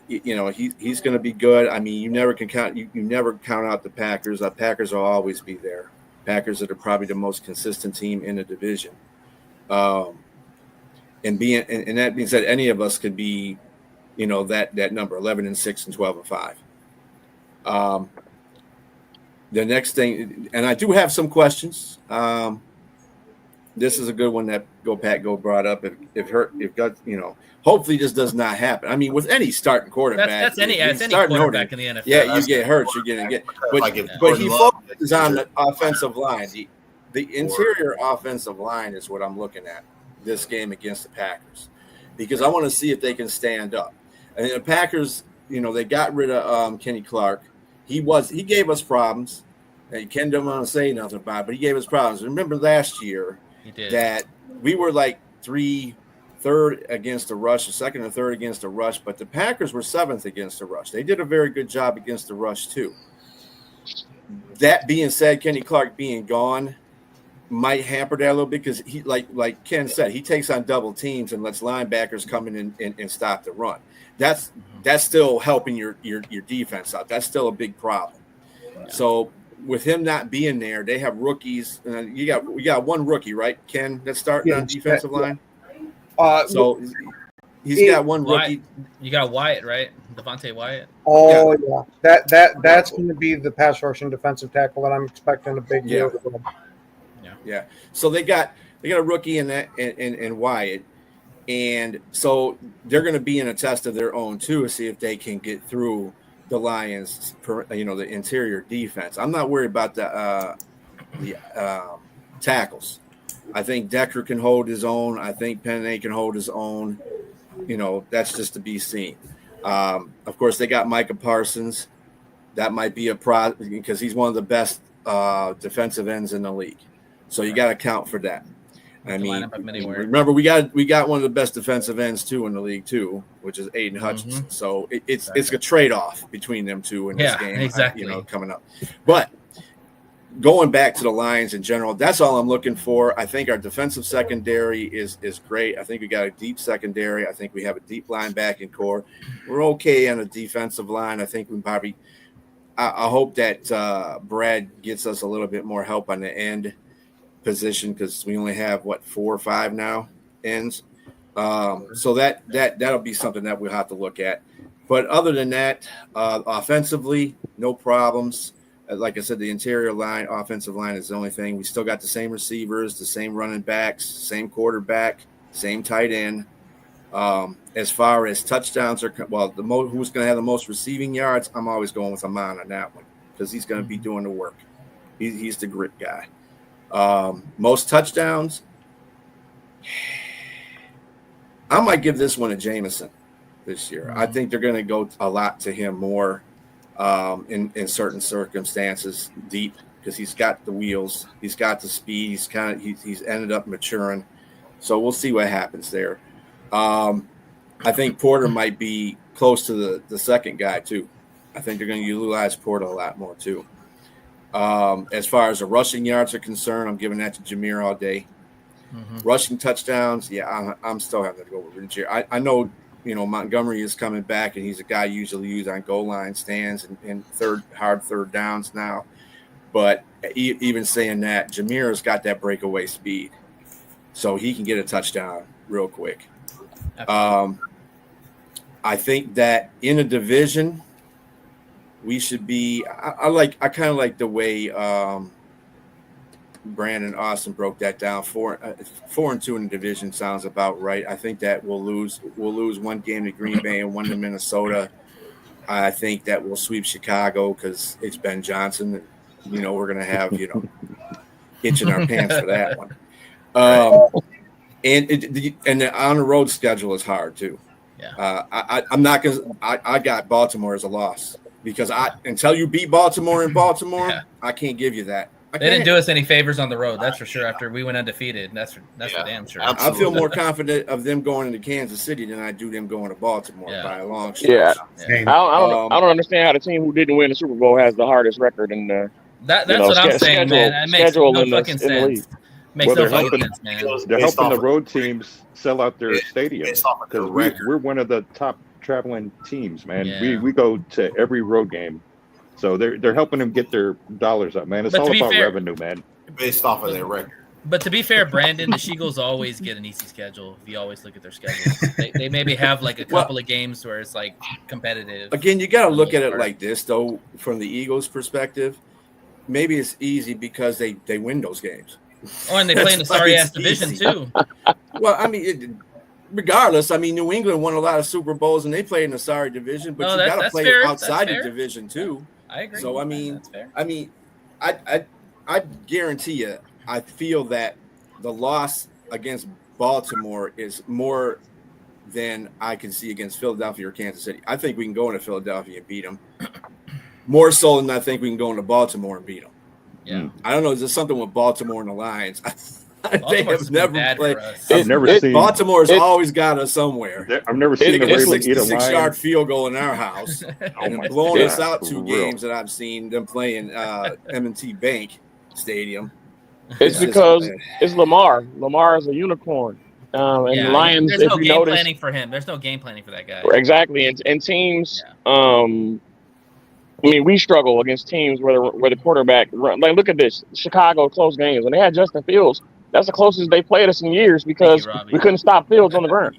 going to be good. I mean, you never can count. You never count out the Packers. The Packers will always be there. Packers are probably the most consistent team in the division. And that being said, any of us could be, that number 11-6 and 12-5. The next thing, and I do have some questions. This is a good one that Go brought up. Hopefully this does not happen. I mean, with any starting quarterback, that's any quarterback in the NFL. Yeah, you get hurt, you're gonna get. But he focuses on the offensive line. The interior offensive line is what I'm looking at this game against the Packers, because I want to see if they can stand up. And the Packers, they got rid of Kenny Clark. He gave us problems. And Ken don't want to say nothing about it, but he gave us problems. Remember last year that we were like third against the rush, second or third against the rush, but the Packers were seventh against the rush. They did a very good job against the rush too. That being said, Kenny Clark being gone might hamper that a little bit because he, like Ken said, he takes on double teams and lets linebackers come in and stop the run. That's still helping your defense out. That's still a big problem. Yeah. So with him not being there, they have rookies. We got one rookie, right, Ken, that's starting on defensive line. So he's got one rookie. You got Wyatt, right? Devontae Wyatt. Oh yeah. That's going to be the pass rushing defensive tackle that I'm expecting a big deal. Yeah. So they got a rookie in that and Wyatt. And so they're going to be in a test of their own too to see if they can get through the Lions, the interior defense. I'm not worried about the tackles. I think Decker can hold his own. I think Penny can hold his own. That's just to be seen. Of course, they got Micah Parsons. That might be a pro because he's one of the best defensive ends in the league. So you got to account for that. I mean, remember we got one of the best defensive ends too in the league too, which is Aiden Hutchinson. So it's a trade-off between them two in this game, exactly. coming up. But going back to the Lions in general, that's all I'm looking for. I think our defensive secondary is great. I think we got a deep secondary. I think we have a deep linebacking core. We're okay on the defensive line. I think we probably I hope that Brad gets us a little bit more help on the end position, because we only have 4 or 5 now ends. So that'll be something that we'll have to look at. But other than that, offensively, no problems. Like I said, the interior line, offensive line is the only thing. We still got the same receivers, the same running backs, same quarterback, same tight end. As far as touchdowns are, who's going to have the most receiving yards? I'm always going with Amon on that one, because he's going to be doing the work. He's the grit guy. Most touchdowns, I might give this one to Jameson this year. I think they're going to go a lot to him more in certain circumstances, deep, because he's got the wheels, he's got the speed, he's ended up maturing. So we'll see what happens there. I think Porter might be close to the second guy too. I think they're going to utilize Porter a lot more too. As far as the rushing yards are concerned, I'm giving that to Jameer all day. Rushing touchdowns, I'm still having to go with Jameer. I know, Montgomery is coming back, and he's a guy usually used on goal line stands and hard third downs now. But even saying that, Jameer has got that breakaway speed, so he can get a touchdown real quick. I think that in a division, we should be. I kind of like the way Brandon Austin broke that down. 4-2 in the division sounds about right. I think that we'll lose one game to Green Bay and one to Minnesota. I think that we'll sweep Chicago because it's Ben Johnson. We're going to have itching our pants for that one. And the on the road schedule is hard too. I'm not gonna. I got Baltimore as a loss, because until you beat Baltimore in Baltimore, I can't give you that. They didn't do us any favors on the road, that's for sure. After we went undefeated, that's for damn sure. Absolutely. I feel more confident of them going into Kansas City than I do them going to Baltimore by a long shot. Yeah, I don't understand how the team who didn't win the Super Bowl has the hardest record in the. That's what I'm saying, man. It makes no fucking sense. Makes no fucking sense, man. They're helping the road teams sell out their stadiums, because we're one of the top traveling teams, man. We go to every road game, so they're helping them get their dollars up, man. It's all about revenue, man. Based off of their record. But to be fair, Brandon, the Eagles always get an easy schedule. If you always look at their schedule, they maybe have like a couple of games where it's like competitive. Again, you got to look at it like this, though, from the Eagles' perspective. Maybe it's easy because they win those games. Oh, and they play in the sorry-ass division, too. Well, I mean, regardless, New England won a lot of Super Bowls, and they play in the sorry division, but you got to play outside the division, too. I agree. So, I guarantee you, I feel that the loss against Baltimore is more than I can see against Philadelphia or Kansas City. I think we can go into Philadelphia and beat them. More so than I think we can go into Baltimore and beat them. Yeah, I don't know. Is there something with Baltimore and the Lions? They have never played. I've never seen Baltimore's always got us somewhere. I've never seen them 66-yard field goal in our house and blowing us out 2 games that I've seen them playing M&T Bank Stadium. It's because it's Lamar. Lamar is a unicorn. And the Lions, there's no game planning for him. There's no game planning for that guy. Exactly, and teams. We struggle against teams where the quarterback run. Like, look at this. Chicago close games. When they had Justin Fields, that's the closest they played us in years, because we couldn't stop Fields on the ground.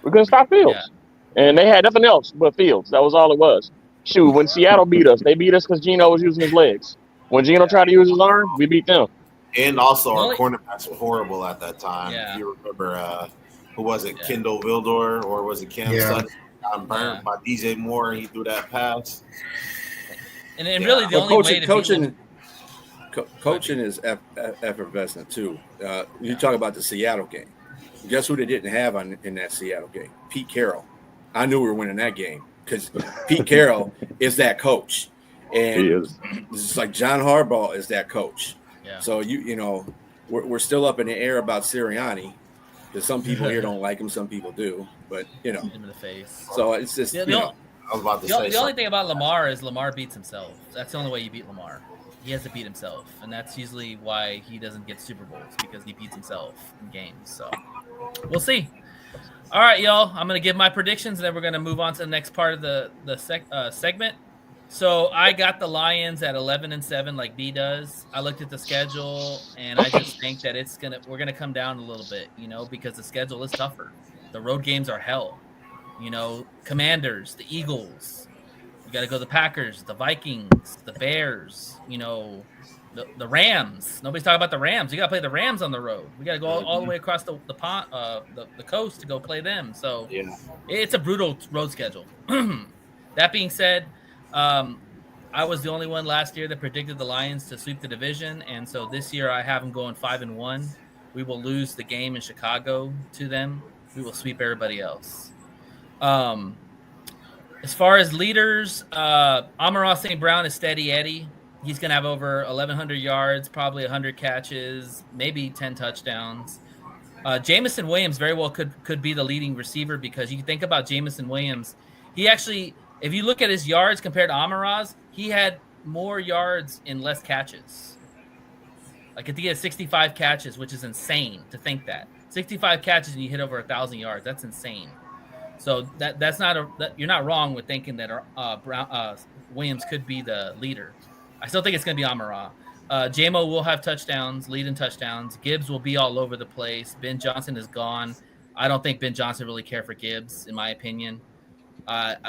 We couldn't stop Fields. And they had nothing else but Fields. That was all it was. Shoot, when Seattle beat us, they beat us because Geno was using his legs. When Geno tried to use his arm, we beat them. And also our cornerbacks were horrible at that time. If you remember, who was it? Kendall Vildor, or was it Cam Sutton? Burnt by DJ Moore. He threw that pass. And really, the only way to coaching is effervescent too. You talk about the Seattle game. Guess who they didn't have in that Seattle game? Pete Carroll. I knew we were winning that game because Pete Carroll is that coach. And He is. it's like John Harbaugh is that coach. Yeah. So you know, we're still up in the air about Sirianni, because some people here don't like him, some people do. But you know, Hit him in the face. so it's just Yeah, you know, I was about to The say only thing about Lamar is Lamar beats himself. That's the only way you beat Lamar. He has to beat himself, and that's usually why he doesn't get Super Bowls, because he beats himself in games. So we'll see. All right, y'all. I'm gonna give my predictions, and then we're gonna move on to the next part of the segment. So I got the Lions at 11-7, like B does. I looked at the schedule, and I just think that we're gonna come down a little bit, you know, because the schedule is tougher. The road games are hell. You know, Commanders, the Eagles. You got to go the Packers, the Vikings, the Bears. You know, the Rams. Nobody's talking about the Rams. You got to play the Rams on the road. We got to go all the way across the pond, the coast to go play them. So it's a brutal road schedule. That being said, I was the only one last year that predicted the Lions to sweep the division, and so this year I have them going 5-1. We will lose the game in Chicago to them. We will sweep everybody else. As far as leaders, Amon-Ra St. Brown is steady Eddie. He's going to have over 1,100 yards, probably 100 catches, maybe 10 touchdowns. Jameson Williams very well could be the leading receiver, because you can think about Jameson Williams. He actually, if you look at his yards compared to Amon-Ra's, he had more yards in less catches. Like, I think he had 65 catches, which is insane to think that. 65 catches and you hit over 1,000 yards. That's insane. So that's not you're not wrong with thinking that Williams could be the leader. I still think it's going to be Amon-Ra. J-Mo will have touchdowns, leading touchdowns. Gibbs will be all over the place. Ben Johnson is gone. I don't think Ben Johnson really cared for Gibbs, in my opinion.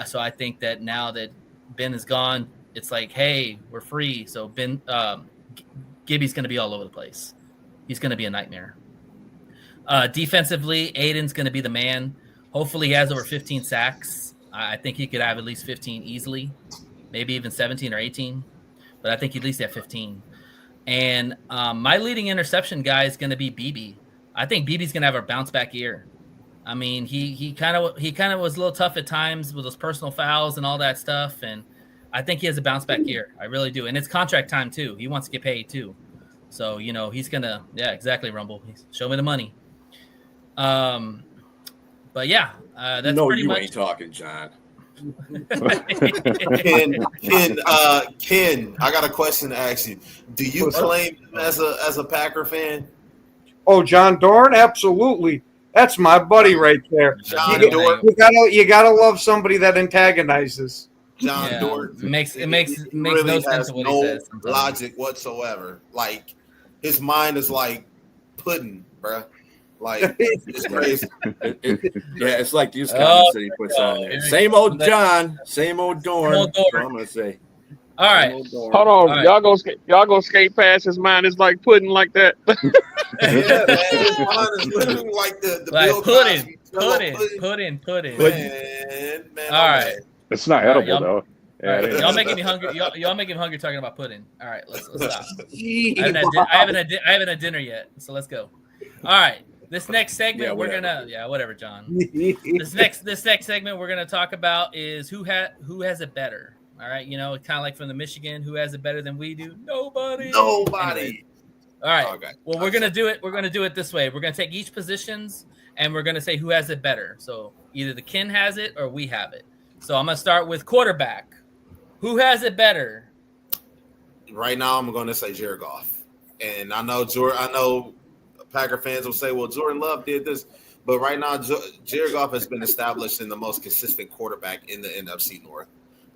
So I think that now that Ben is gone, it's like, hey, we're free. So Gibby's going to be all over the place. He's going to be a nightmare. Defensively, Aiden's going to be the man. Hopefully he has over 15 sacks. I think he could have at least 15 easily, maybe even 17 or 18. But I think at least have 15. And my leading interception guy is going to be BB. I think BB's going to have a bounce back year. I mean, he kind of was a little tough at times with those personal fouls and all that stuff, and I think he has a bounce back year. I really do. And it's contract time too. He wants to get paid too. So, you know, he's going to, yeah, exactly, Rumble. Show me the money. But yeah, that's pretty much. You ain't talking, John. Ken, I got a question to ask you. Do you claim him as a Packer fan? Oh, John Dorn, absolutely. That's my buddy right there. John Dorn. You gotta love somebody that antagonizes. John Dorn. It makes really no sense of what he says. Logic whatsoever. Like, his mind is like pudding, bruh. Like, it's crazy. Yeah, it's like these comments that he puts on there. Same old John, same old Dorn. I'm gonna say. All right. Hold on, right. y'all go skate past his mind. It's like pudding like that. Yeah, man, his mind is literally like the Like Bill pudding. Man, All right. It's not edible though. Yeah, Y'all making me hungry. Y'all making me hungry talking about pudding. All right, let's stop. I haven't had dinner yet, so let's go. All right. This next segment whatever, John. This next segment we're gonna talk about is who has it better. All right, you know, kind of like from the Michigan, who has it better than we do? Nobody. Anyway. All right. Okay. Well, we're gonna do it. We're gonna do it this way. We're gonna take each positions and we're gonna say who has it better. So either the Ken has it or we have it. So I'm gonna start with quarterback. Who has it better? Right now, I'm gonna say Jared Goff, and I know Packer fans will say, well, Jordan Love did this. But right now, Jared Goff has been established in the most consistent quarterback in the NFC North.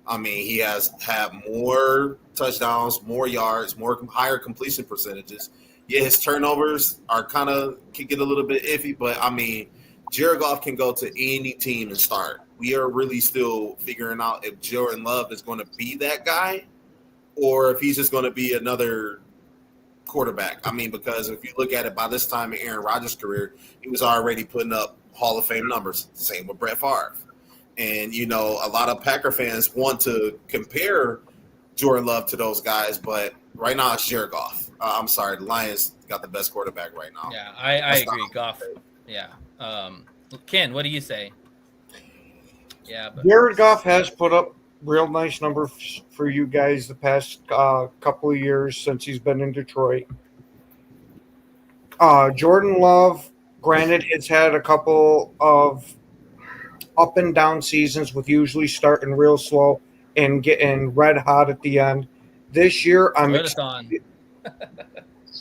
I mean, he has had more touchdowns, more yards, higher completion percentages. Yeah, his turnovers can get a little bit iffy, but I mean, Jared Goff can go to any team and start. We are really still figuring out if Jordan Love is going to be that guy or if he's just going to be another quarterback. I mean, because if you look at it, by this time in Aaron Rodgers' career, he was already putting up Hall of Fame numbers. Same with Brett Favre. And, you know, a lot of Packer fans want to compare Jordan Love to those guys, but right now it's Jared Goff. I'm sorry, the Lions got the best quarterback right now. Yeah, I agree. Goff. Yeah. Ken, what do you say? Yeah, Jared Goff has put up real nice number for you guys the past couple of years since he's been in Detroit. Jordan Love, granted, it's had a couple of up and down seasons with usually starting real slow and getting red hot at the end. This year,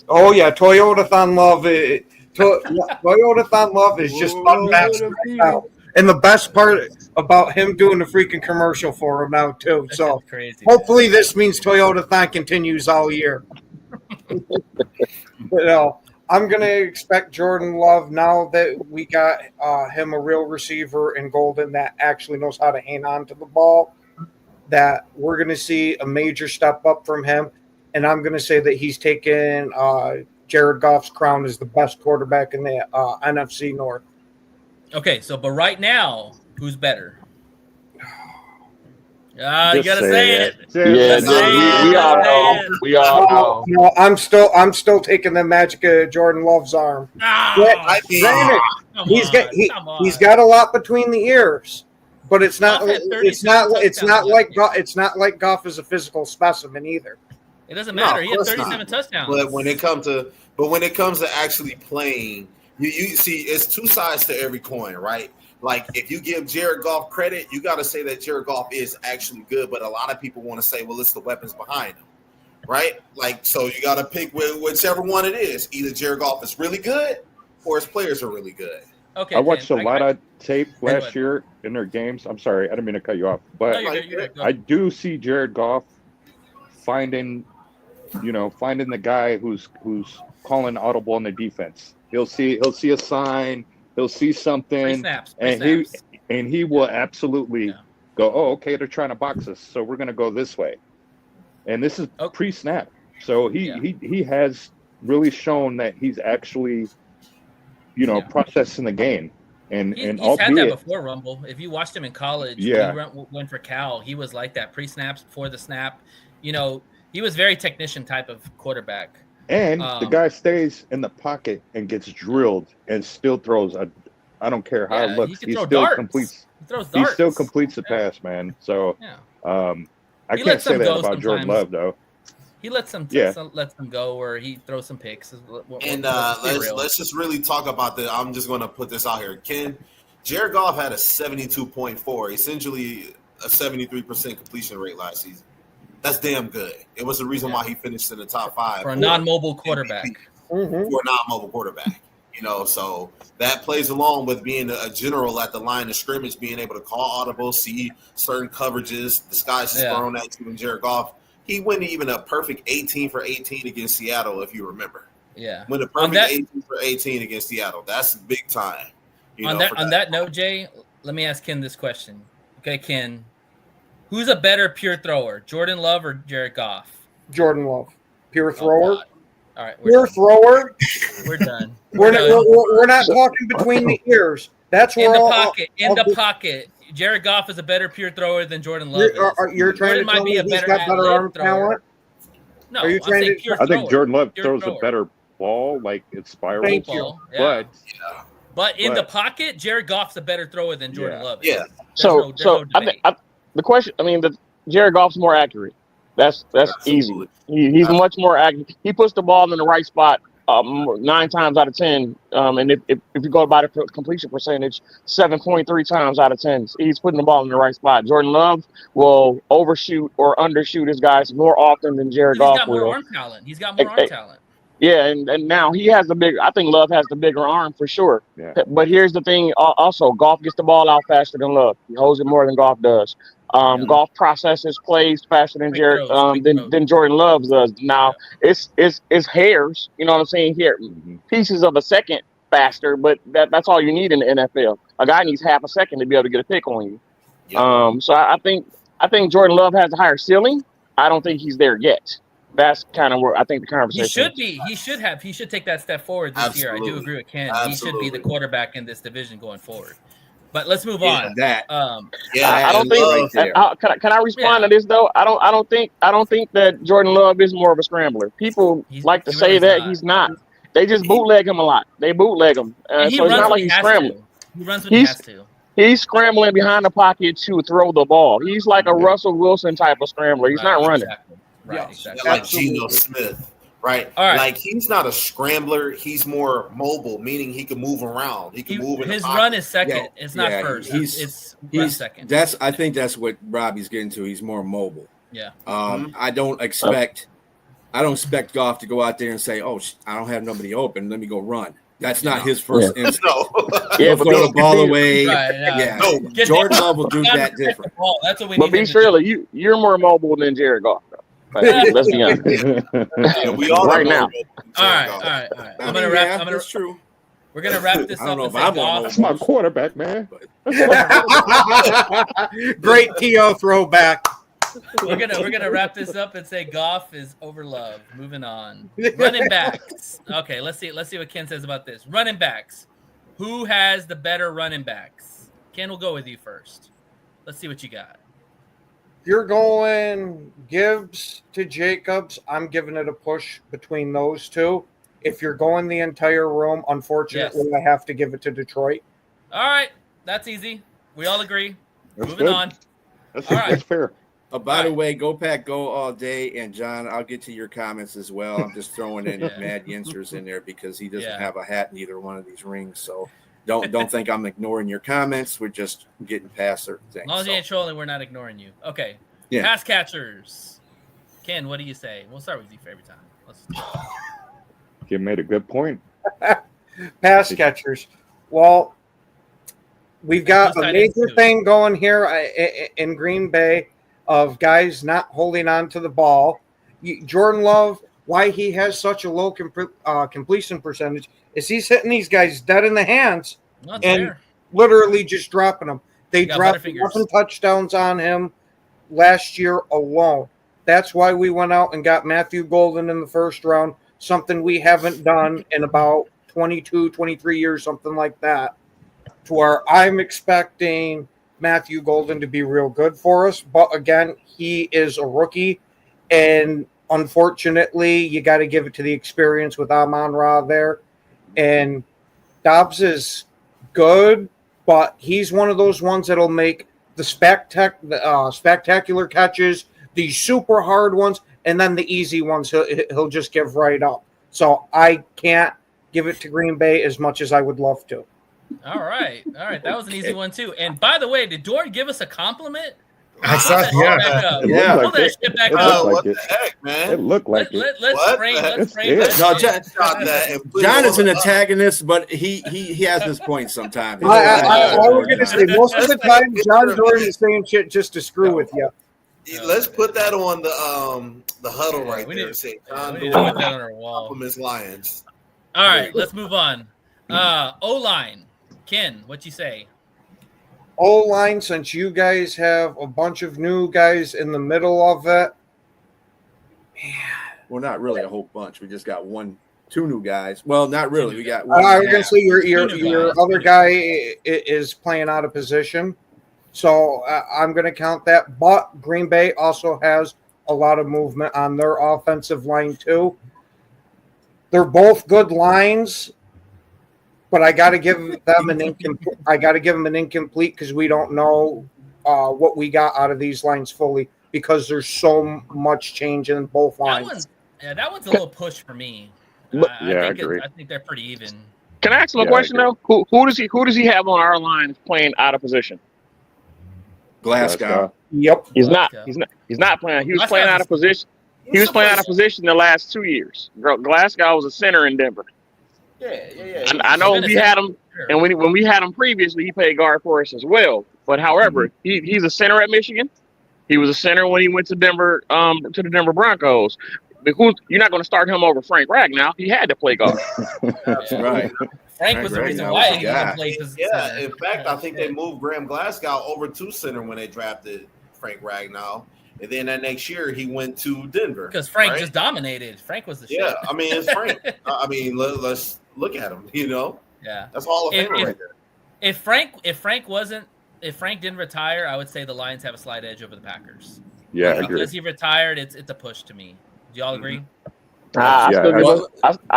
oh yeah, Toyotathon Love. Toyotathon Love is just unmatched right now. And the best part about him doing the freaking commercial for him now too. So crazy, hopefully this means Toyotathon continues all year. But I'm gonna expect Jordan Love now that we got him a real receiver in Golden that actually knows how to hang on to the ball. That we're gonna see a major step up from him, and I'm gonna say that he's taken Jared Goff's crown as the best quarterback in the NFC North. Okay, but right now, who's better? You gotta say it. We all know. We all know. No, I'm still taking the magic of Jordan Love's arm. He's got a lot between the ears, but it's not like Goff is a physical specimen either. It doesn't matter. He had 37 touchdowns. But when it comes to actually playing, you see, it's two sides to every coin, right? Like, if you give Jared Goff credit, you got to say that Jared Goff is actually good. But a lot of people want to say, well, it's the weapons behind him, right? Like, so you got to pick whichever one it is. Either Jared Goff is really good or his players are really good. Okay. I watched a lot of tape last year in their games. I'm sorry, I didn't mean to cut you off, but I do see Jared Goff finding the guy who's calling audible in the defense. He'll see a sign. He'll see something, and he will absolutely go, oh, okay, they're trying to box us, so we're going to go this way. And this is pre-snap. So he has really shown that he's actually, processing the game. And he's had that before, Rumble. If you watched him in college, when he went for Cal, he was like that pre-snaps, before the snap. He was very technician type of quarterback. And the guy stays in the pocket and gets drilled and still throws I don't care how it looks. He still completes the pass, man. So I can't say that about Jordan Love though. He lets them go, or he throws some picks. And let's just really talk about I'm just going to put this out here. Jared Goff had a 72.4, essentially a 73% completion rate last season. That's damn good. It was the reason why he finished in the top 5 for a non-mobile quarterback. For a non-mobile quarterback, so that plays along with being a general at the line of scrimmage, being able to call audible, see certain coverages. The sky's just thrown at you. And Jared Goff, he went even a perfect 18 for 18 against Seattle, if you remember. Yeah, went a perfect 18 for 18 against Seattle. That's big time. On that note, Jay, let me ask Ken this question. Okay, Ken. Who's a better pure thrower, Jordan Love or Jared Goff? Jordan Love, pure thrower. All right, pure thrower. We're done. We're not talking between the ears. That's in the pocket. In the pocket, Jared Goff is a better pure thrower than Jordan Love. You're trying to tell me he's got better arm talent? No, I think Jordan Love throws a better ball, like it spirals. Thank you. But in the pocket, Jared Goff's a better thrower than Jordan Love. Yeah. So I think the question. I mean, Jared Goff's more accurate. That's easy. He's much more accurate. He puts the ball in the right spot 9 times out of 10. And if you go by the completion percentage, 7.3 times out of 10, he's putting the ball in the right spot. Jordan Love will overshoot or undershoot his guys more often than Jared Goff will. He's got more arm talent. He's got more arm talent. Yeah, and now he has I think Love has the bigger arm for sure. Yeah. But here's the thing also, Goff gets the ball out faster than Love. He holds it more than Goff does. Goff processes plays faster than than Jordan Love does. Now it's hairs, you know what I'm saying, here. Pieces of a second faster, but that's all you need in the NFL. A guy needs half a second to be able to get a pick on you. Yep. So I think Jordan Love has a higher ceiling. I don't think he's there yet. That's kind of where I think the conversation He should take that step forward this year. I do agree with Ken. He should be the quarterback in this division going forward. But let's move on. I don't think. Can I respond to this though? I don't think that Jordan Love is more of a scrambler. People like to say that he's not. They just bootleg him a lot. They bootleg him. He runs when he has to. He runs when he has to. He's scrambling behind the pocket to throw the ball. He's like a Russell Wilson type of scrambler. He's not running. Exactly. Right, exactly. Like Geno Smith, right? All right. Like he's not a scrambler. He's more mobile, meaning he can move around. He can move in his the pocket. run is second. It's not first. It's second. I think that's what Robbie's getting to. He's more mobile. Yeah. I don't expect Goff to go out there and say, "Oh, I don't have nobody open. Let me go run." That's not his first instinct. He'll throw the ball away. No, Jordan Love will do that different. That's what we But be sure, you're more mobile than Jared Goff. Let's be honest. We all right now. All right. I'm gonna wrap. That's true. We're gonna wrap this up. That's my quarterback, man. Great TO throwback. We're gonna wrap this up and say Goff is overloved. Moving on. Running backs. Okay, let's see what Ken says about this. Running backs. Who has the better running backs? Ken, we'll go with you first. Let's see what you got. You're going Gibbs to Jacobs. I'm giving it a push between those two. If you're going the entire room, unfortunately, I have to give it to Detroit. All right, that's easy. We all agree. That's Moving good. on. That's right. fair. By the way, go Pack, go all day. And John, I'll get to your comments as well. I'm just throwing in Mad Yinzers in there because he doesn't have a hat in either one of these rings. So don't think I'm ignoring your comments. We're just getting past certain things. As long as you ain't trolling, we're not ignoring you. Okay. Yeah. Pass catchers. Ken, what do you say? We'll start with you for every time. You made a good point. Pass catchers. Well, we've got a major thing going here in Green Bay of guys not holding on to the ball. Jordan Love, why he has such a low completion percentage is he's hitting these guys dead in the hands and literally just dropping them. They dropped 11 touchdowns on him last year alone. That's why we went out and got Matthew Golden in the first round, something we haven't done in about 22, 23 years, something like that, to where I'm expecting Matthew Golden to be real good for us. But again, he is a rookie, and unfortunately, you got to give it to the experience with Amon-Ra there. And Dobbs is good, but he's one of those ones that'll make the spectacular catches, the super hard ones, and then the easy ones he'll just give right up. So I can't give it to Green Bay as much as I would love to. All right. That was an easy one too. And by the way, did Dorn give us a compliment? I saw it. Pull that shit back up. What the heck, man? It looked like it. Let's frame that. No, shit. John is an antagonist, but he has his point sometimes. I was going to say, most of the time, John Jordan is saying shit just to screw with you. Let's put that on the huddle right there. Say John Jordan put that on our wall. Compliments Lions. All right, let's move on. O-line. Ken, what you say? O-line, since you guys have a bunch of new guys in the middle of it. Well, not really a whole bunch. We just got two new guys. Well, not really. We got one. I was going to say your other guy is playing out of position. So I'm going to count that. But Green Bay also has a lot of movement on their offensive line too. They're both good lines, but I got to give them an incomplete. Because we don't know what we got out of these lines fully because there's so much change in both lines. That one's a little push for me. I agree. I think they're pretty even. Can I ask him a question though? Who does he have on our line playing out of position? Glasgow. Yep. He's not playing. He was playing out of position. He was playing out of position the last 2 years. Glasgow was a center in Denver. Yeah. I know we had him, and when we had him previously, he played guard for us as well. But however, he's a center at Michigan. He was a center when he went to Denver, to the Denver Broncos. You're not going to start him over Frank Ragnow. He had to play guard. That's right. Frank was the reason why he didn't play. Yeah, in fact, I think they moved Graham Glasgow over to center when they drafted Frank Ragnow. And then that next year, he went to Denver. Because Frank just dominated. Frank was the shit. Yeah, I mean, it's Frank. I mean, let's look at him, Yeah. That's Hall of Famer right there. If Frank didn't retire, I would say the Lions have a slight edge over the Packers. Yeah, I agree. Because he retired, it's a push to me. Do y'all agree? I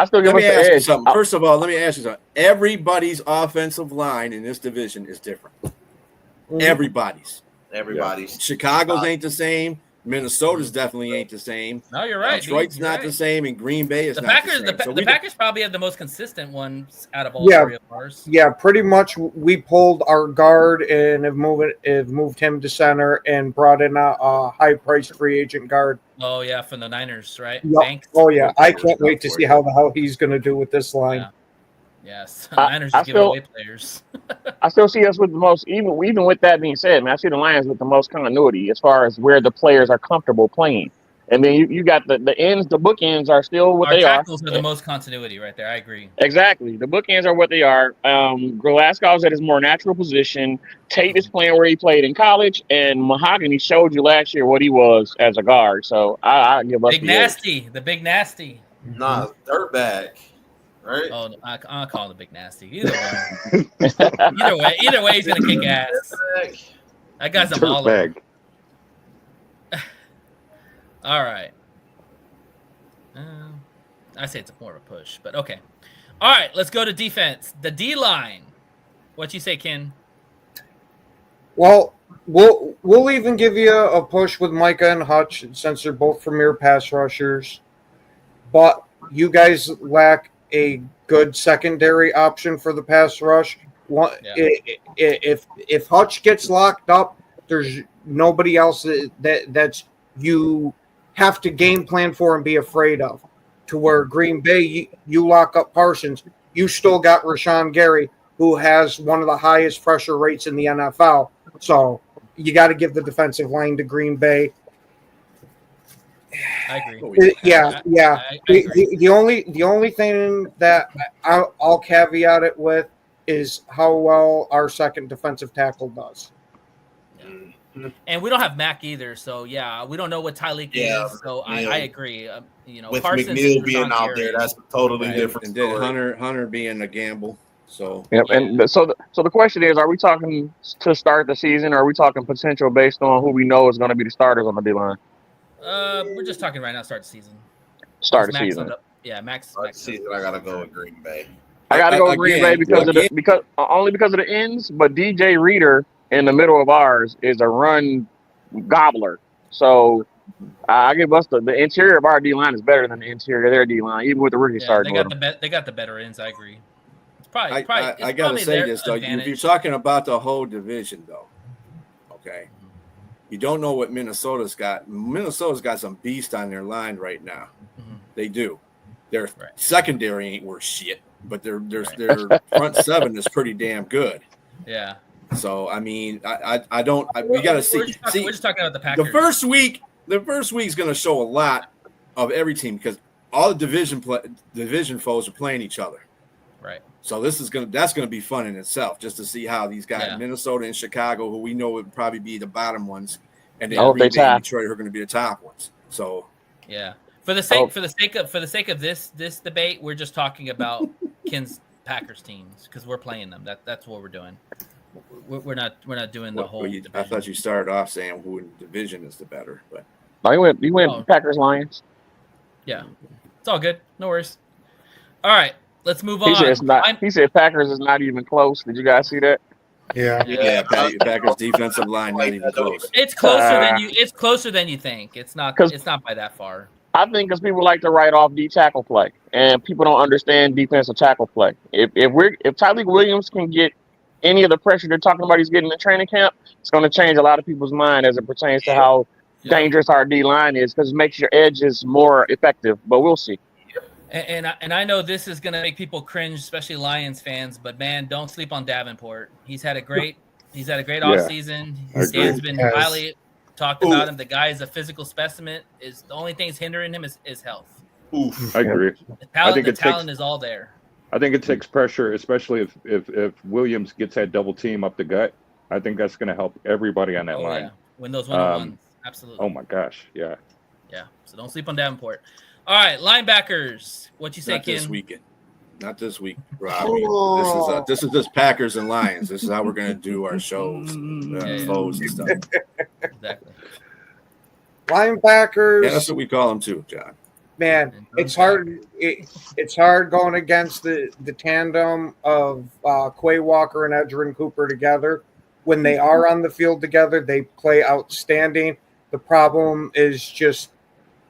still give us the edge. First of all, let me ask you something. Everybody's offensive line in this division is different. Everybody's. Chicago's ain't the same. Minnesota's definitely ain't the same. No, you're right. Detroit's You're not right. the same, and Green Bay is The not Packers. the same. The Packers probably have the most consistent ones out of all three of ours. Yeah, pretty much. We pulled our guard and have moved him to center and brought in a high-priced free agent guard. Oh yeah, from the Niners, right? Yep. Banks. Oh yeah, I can't wait to see how the hell he's going to do with this line. Yeah. Yes, Niners just giving away players. I still see us with the most, even with that being said, man, I see the Lions with the most continuity as far as where the players are comfortable playing. And then you got the ends, the bookends are still what they are. Our tackles are the most continuity right there. I agree. Exactly. The bookends are what they are. Glasgow's at his more natural position. Tate is playing where he played in college, and Mahogany showed you last year what he was as a guard. So I give up Big Nasty, the Big Nasty. Nah, dirtbag. Right? Oh, I'll call him the Big Nasty. Either way. either way, he's gonna kick ass. That guy's a baller. All right. I say it's more of a push, but okay. All right, let's go to defense. The D line. What you say, Ken? Well, we'll even give you a push with Micah and Hutch since they're both premier pass rushers, but you guys lack a good secondary option for the pass rush. If Hutch gets locked up, there's nobody else that's you have to game plan for and be afraid of. To where Green Bay, you lock up Parsons, you still got Rashawn Gary, who has one of the highest pressure rates in the NFL. So you got to give the defensive line to Green Bay. I agree. Yeah. I agree. The only thing that I'll caveat it with is how well our second defensive tackle does. And we don't have Mac either, so yeah, we don't know what Tyleek is. So I agree. With Parsons McNeil being out there, that's a totally different. And then Hunter being a gamble. So yep. And so the question is: are we talking to start the season, or are we talking potential based on who we know is going to be the starters on the D line? Mm-hmm. We're just talking right now. Start the season. Start the season. Yeah, Max. Season. I gotta go with Green Bay. I gotta go with Green Bay because of the ends. But DJ Reader in the middle of ours is a run gobbler. So I give us the interior of our D line is better than the interior of their D line, even with the rookie starting. They got the better ends. I agree. It's probably. I gotta say this though. If you're talking about the whole division, though, okay, you don't know what Minnesota's got. Minnesota's got some beast on their line right now. Mm-hmm. They do. Their secondary ain't worth shit, but their front seven is pretty damn good. Yeah. So I mean, I don't. We got to see. We're just talking about the Packers. The first week's going to show a lot of every team because all the division foes are playing each other. Right. So that's going to be fun in itself, just to see how these guys, Minnesota and Chicago, who we know would probably be the bottom ones, and then Green Bay and Detroit are going to be the top ones. So yeah. For the sake of this debate, we're just talking about Ken's Packers teams because we're playing them. That's what we're doing. We're not doing the whole. I thought you started off saying who in the division is the better, but you went Packers Lions. Yeah, it's all good. No worries. All right, let's move on. He said Packers is not even close. Did you guys see that? Yeah. Packers defensive line not even close. It's closer than you think. It's not by that far. I think because people like to write off D tackle play, and people don't understand defensive tackle play. If Tyleek Williams can get any of the pressure they're talking about he's getting in training camp, it's going to change a lot of people's mind as it pertains to how dangerous our D line is because it makes your edges more effective. But we'll see. And I know this is going to make people cringe, especially Lions fans. But man, don't sleep on Davenport. He's had a great offseason. Dan's been highly talked about him. The guy is a physical specimen. Is the only thing hindering him is health. I agree. The talent is all there. I think it takes pressure, especially if Williams gets that double team up the gut. I think that's going to help everybody on that line. Yeah. Win those 1-on-1s. Absolutely. Oh my gosh, yeah. Yeah. So don't sleep on Davenport. All right, linebackers. What you say, Not Ken? this weekend. Not this week, Rob. This is just Packers and Lions. This is how we're going to do our shows, foes and stuff. Exactly. Linebackers. Yeah, that's what we call them too, John. Man, it's hard. It's hard going against the tandem of Quay Walker and Edgerrin Cooper together. when they are on the field together, they play outstanding. The problem is just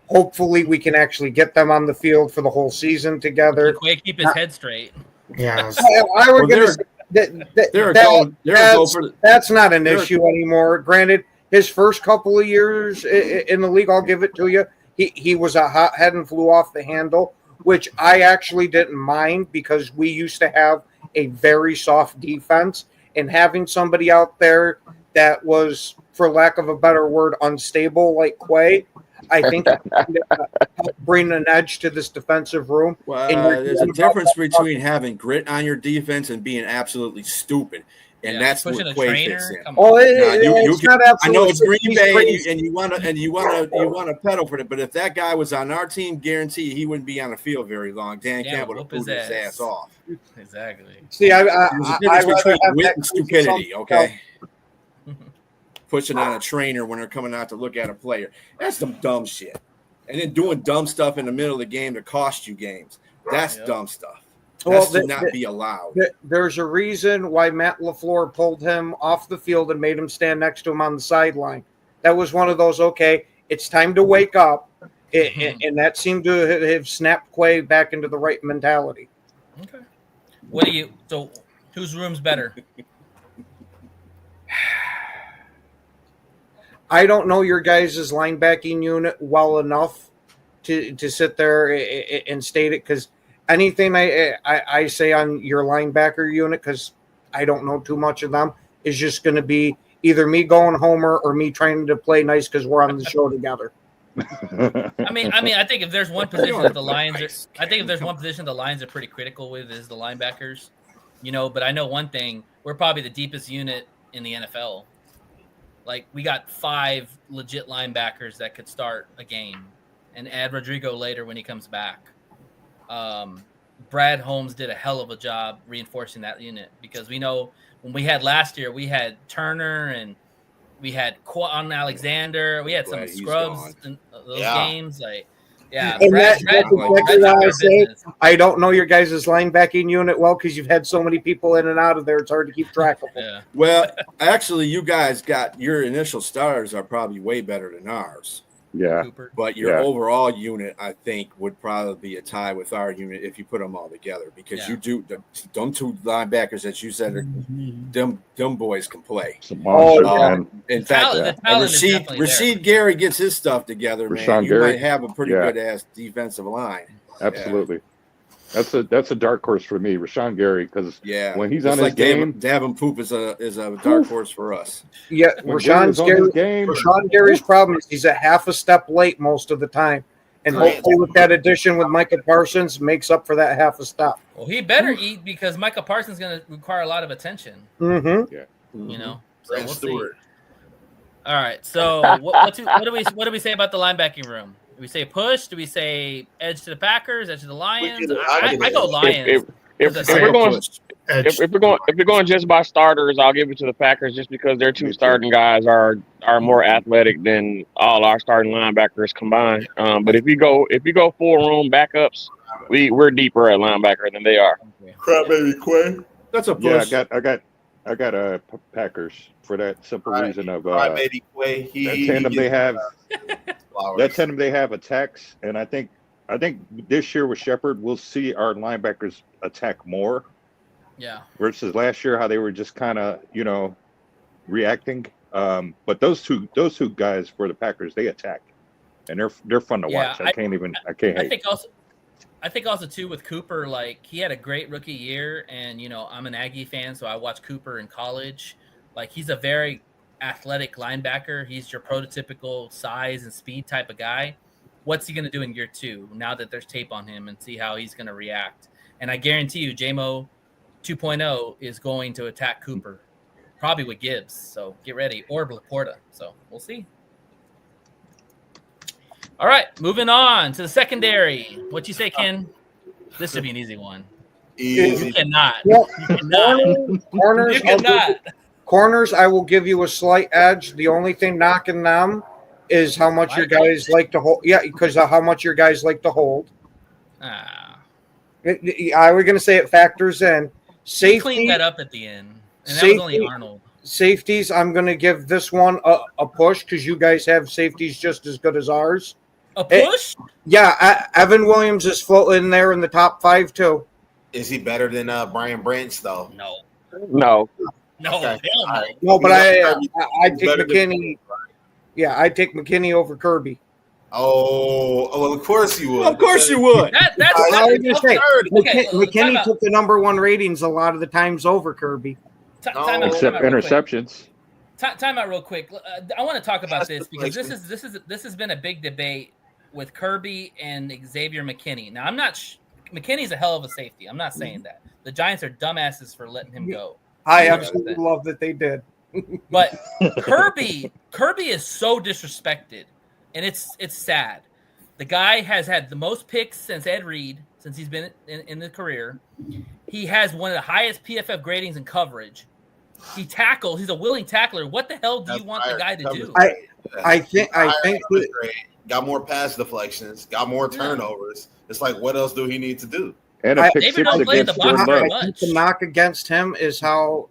hopefully we can actually get them on the field for the whole season together. Quay keep his head straight. Yeah. I would going to say that's not an issue anymore. Granted, his first couple of years in the league, I'll give it to you. He was a hot head and flew off the handle, which I actually didn't mind because we used to have a very soft defense, and having somebody out there that was, for lack of a better word, unstable like Quay, I think bring an edge to this defensive room. Well, there's a difference between having grit on your defense and being absolutely stupid. And that's what Quay fits in. I know it's Green Bay, and you want to pedal for it. But if that guy was on our team, guarantee he wouldn't be on the field very long. Dan Campbell would have his ass off. Exactly. See, there's a difference between wit and stupidity. Okay. Pushing on a trainer when they're coming out to look at a player. That's some dumb shit. And then doing dumb stuff in the middle of the game to cost you games. That's dumb stuff. That should not be allowed. There's a reason why Matt LaFleur pulled him off the field and made him stand next to him on the sideline. That was one of those, okay, it's time to wake up. And that seemed to have snapped Quay back into the right mentality. Okay. So whose room's better? I don't know your guys' linebacking unit well enough to sit there and state it, because anything I say on your linebacker unit, because I don't know too much of them, is just going to be either me going homer or me trying to play nice because we're on the show together. I mean, I think if there's one position that the Lions are pretty critical with is the linebackers, but I know one thing, we're probably the deepest unit in the NFL. Like, we got 5 legit linebackers that could start a game and add Rodrigo later when he comes back. Brad Holmes did a hell of a job reinforcing that unit, because we know when we had last year, we had Turner and we had Quan Alexander. We had some scrubs in those games. And that's exactly why I say I don't know your guys' linebacking unit well, because you've had so many people in and out of there. It's hard to keep track of them. Yeah. Well, actually, you guys got your initial starters are probably way better than ours. Yeah. But your overall unit, I think, would probably be a tie with our unit if you put them all together, because you do them 2 linebackers that you said are them boys can play. In fact, Rashid Gary gets his stuff together, man. You might have a pretty good ass defensive line. Absolutely. That's a dark horse for me, Rashawn Gary, because when he's on his game, Davenport is a dark horse for us. Yeah, Rashawn Gary's problem is he's a half a step late most of the time, and hopefully with that addition with Micah Parsons makes up for that half a step. Well, he better eat, because Micah Parsons is going to require a lot of attention. Mm-hmm. So we'll see. All right. So what do we say about the linebacking room? Do we say push? Do we say edge to the Packers, edge to the Lions? I go Lions. If we're going just by starters, I'll give it to the Packers, just because their 2 starting guys are more athletic than all our starting linebackers combined. But if you go full room backups, we're deeper at linebacker than they are. Crybaby Quay. That's a push. Yeah, I got Packers for that simple reason of Crybaby Quay. That tandem they have. That tandem they have attacks, and I think this year with Shepard, we'll see our linebackers attack more. Yeah. Versus last year, how they were just kind of reacting. But those two guys for the Packers, they attack, and they're fun to watch. I can't hate. I think also too with Cooper, like, he had a great rookie year, and I'm an Aggie fan, so I watched Cooper in college. Like, he's a very athletic linebacker. He's your prototypical size and speed type of guy. What's he going to do in year 2 now that there's tape on him, and see how he's going to react? And I guarantee you, JMO 2.0 is going to attack Cooper, probably with Gibbs. So get ready, or Laporta. So we'll see. All right, moving on to the secondary. What you say, Ken? This should be an easy one. You cannot. Well, you cannot. Corners. You cannot. Corners, I will give you a slight edge. The only thing knocking them is how much your guys like to hold. Yeah, because of how much your guys like to hold. I was going to say it factors in. Safety cleaned that up at the end, and that was only Arnold. safeties, I'm going to give this one a push because you guys have safeties just as good as ours. A push? Evan Williams is floating there in the top 5 too. Is he better than Brian Branch though? No. No. No, Okay. hell no. No, but I take better than- McKinney. Yeah, I take McKinney over Kirby. Oh, well, of course you would. Of course you would. That's I was going to say, Okay, McKinney time out. took the #1 ratings a lot of the times over Kirby. Time out, Except time out real quick. interceptions. Time out real quick. I want to talk about this because this has been a big debate with Kirby and Xavier McKinney. Now I'm not McKinney's a hell of a safety. I'm not saying that. The Giants are dumbasses for letting him go. I absolutely love that they did. But Kirby is so disrespected, and it's sad. The guy has had the most picks since Ed Reed, since he's been in the career. He has one of the highest PFF gradings in coverage. He tackles. He's a willing tackler. What the hell do you want the guy to do? I think got more pass deflections, got more turnovers. It's like, what else do he need to do? And a pick six against Jordan Love. I think the knock against him is how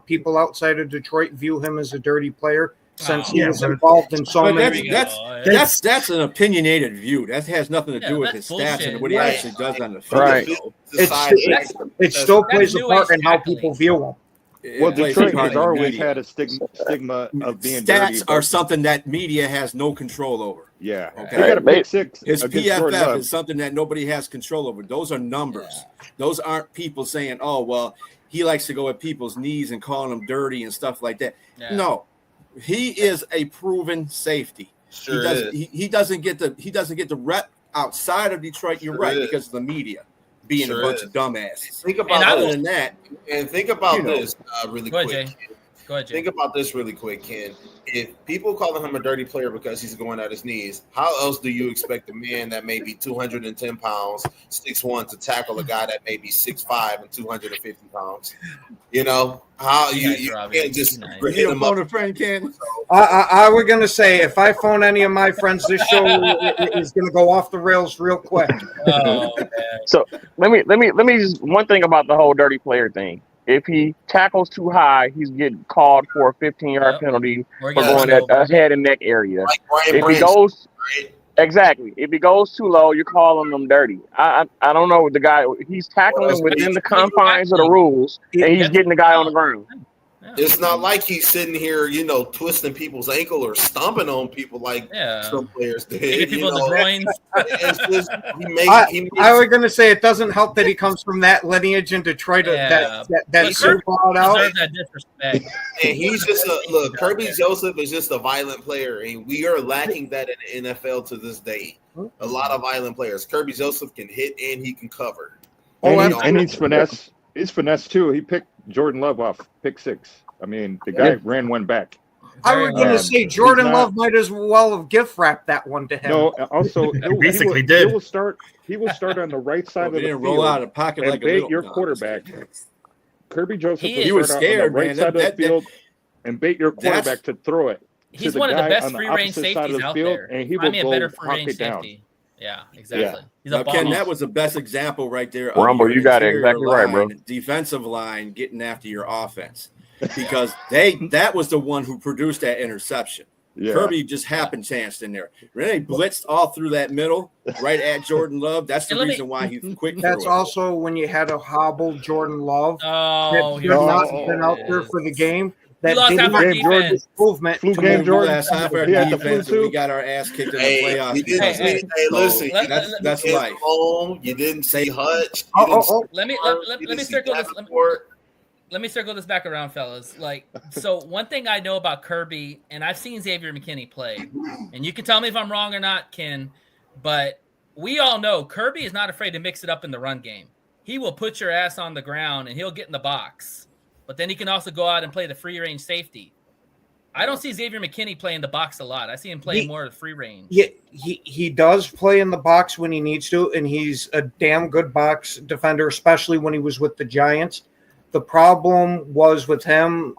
people outside of Detroit view him as a dirty player, since he was involved in so many. That's an opinionated view. That has nothing to do with his stats and what he actually does on the field. Right. It still plays a part in how people view him. Well, Detroit has always had a stigma of being dirty. Stats are something that media has no control over. Yeah. Okay. They got a pick six. His against Jordan PFF Love. is something that nobody has control over. Those are numbers. Those aren't people saying, "Oh, well, he likes to go at people's knees and calling them dirty and stuff like that." Yeah. No, he is a proven safety. Sure he doesn't get the rep outside of Detroit. You're right, because of the media being a bunch of dumbasses. Think about other than that, and think about this really Go ahead, quick. Jay. Go ahead, Jay. Think about this really quick, Ken. If people calling him a dirty player because he's going at his knees, how else do you expect a man that may be 210 pounds, 6'1", to tackle a guy that may be 6'5" and 250 pounds? You know, how you can't just hit him up. a friend, Ken. I was gonna say, if I phone any of my friends, this show is gonna go off the rails real quick. So let me just one thing about the whole dirty player thing. If he tackles too high, he's getting called for a 15-yard penalty for going at a head and neck area. If he goes if he goes too low, you're calling him dirty. I don't know the guy. He's tackling within the confines of the rules, and he's getting the guy on the ground. It's not like he's sitting here, twisting people's ankle or stomping on people like some players did. Kicking people in the groins. I was going to say it doesn't help that he comes from that lineage in Detroit that so balled out. That disrespect. And he's just Kirby Joseph is just a violent player, and we are lacking that in the NFL to this day. A lot of violent players. Kirby Joseph can hit and he can cover. And he's finesse. He's finesse too. He picked Jordan Love off pick six. I mean, the guy ran one back. I was going to say Jordan Love might as well have gift wrapped that one to him. No, also basically he will start on the right side of the field. Roll out of pocket and like bait a your quarterback. Kirby Joseph He will was start scared, on the right man. side of the field and bait your quarterback to throw it. He's to one of the guy best on the free range opposite side of safeties the out field, there. and he Find will me a go better free hawk range it down. safety. Yeah, exactly. He's Now, a Ken, ball that was the best example right there. Of Rumble, your you got it interior exactly right, bro. line, defensive line getting after your offense because that was the one who produced that interception. Yeah. Kirby just happened chanced in there. Really blitzed all through that middle, right at Jordan Love. That's the reason why he's quick. That's also when you had a hobbled Jordan Love that did not been out there for the game. That lost half our defense. Movement. Flu game, Jordan. Last half our defense, and we got our ass kicked in the playoffs. Listen, that's life. Home, you didn't say Hutch. Let me circle this. Let me circle this back around, fellas. So one thing I know about Kirby, and I've seen Xavier McKinney play, and you can tell me if I'm wrong or not, Ken, but we all know Kirby is not afraid to mix it up in the run game. He will put your ass on the ground, and he'll get in the box. But then he can also go out and play the free range safety. I don't see Xavier McKinney play in the box a lot. I see him playing more of the free range. Yeah, he does play in the box when he needs to, and he's a damn good box defender, especially when he was with the Giants. The problem was with him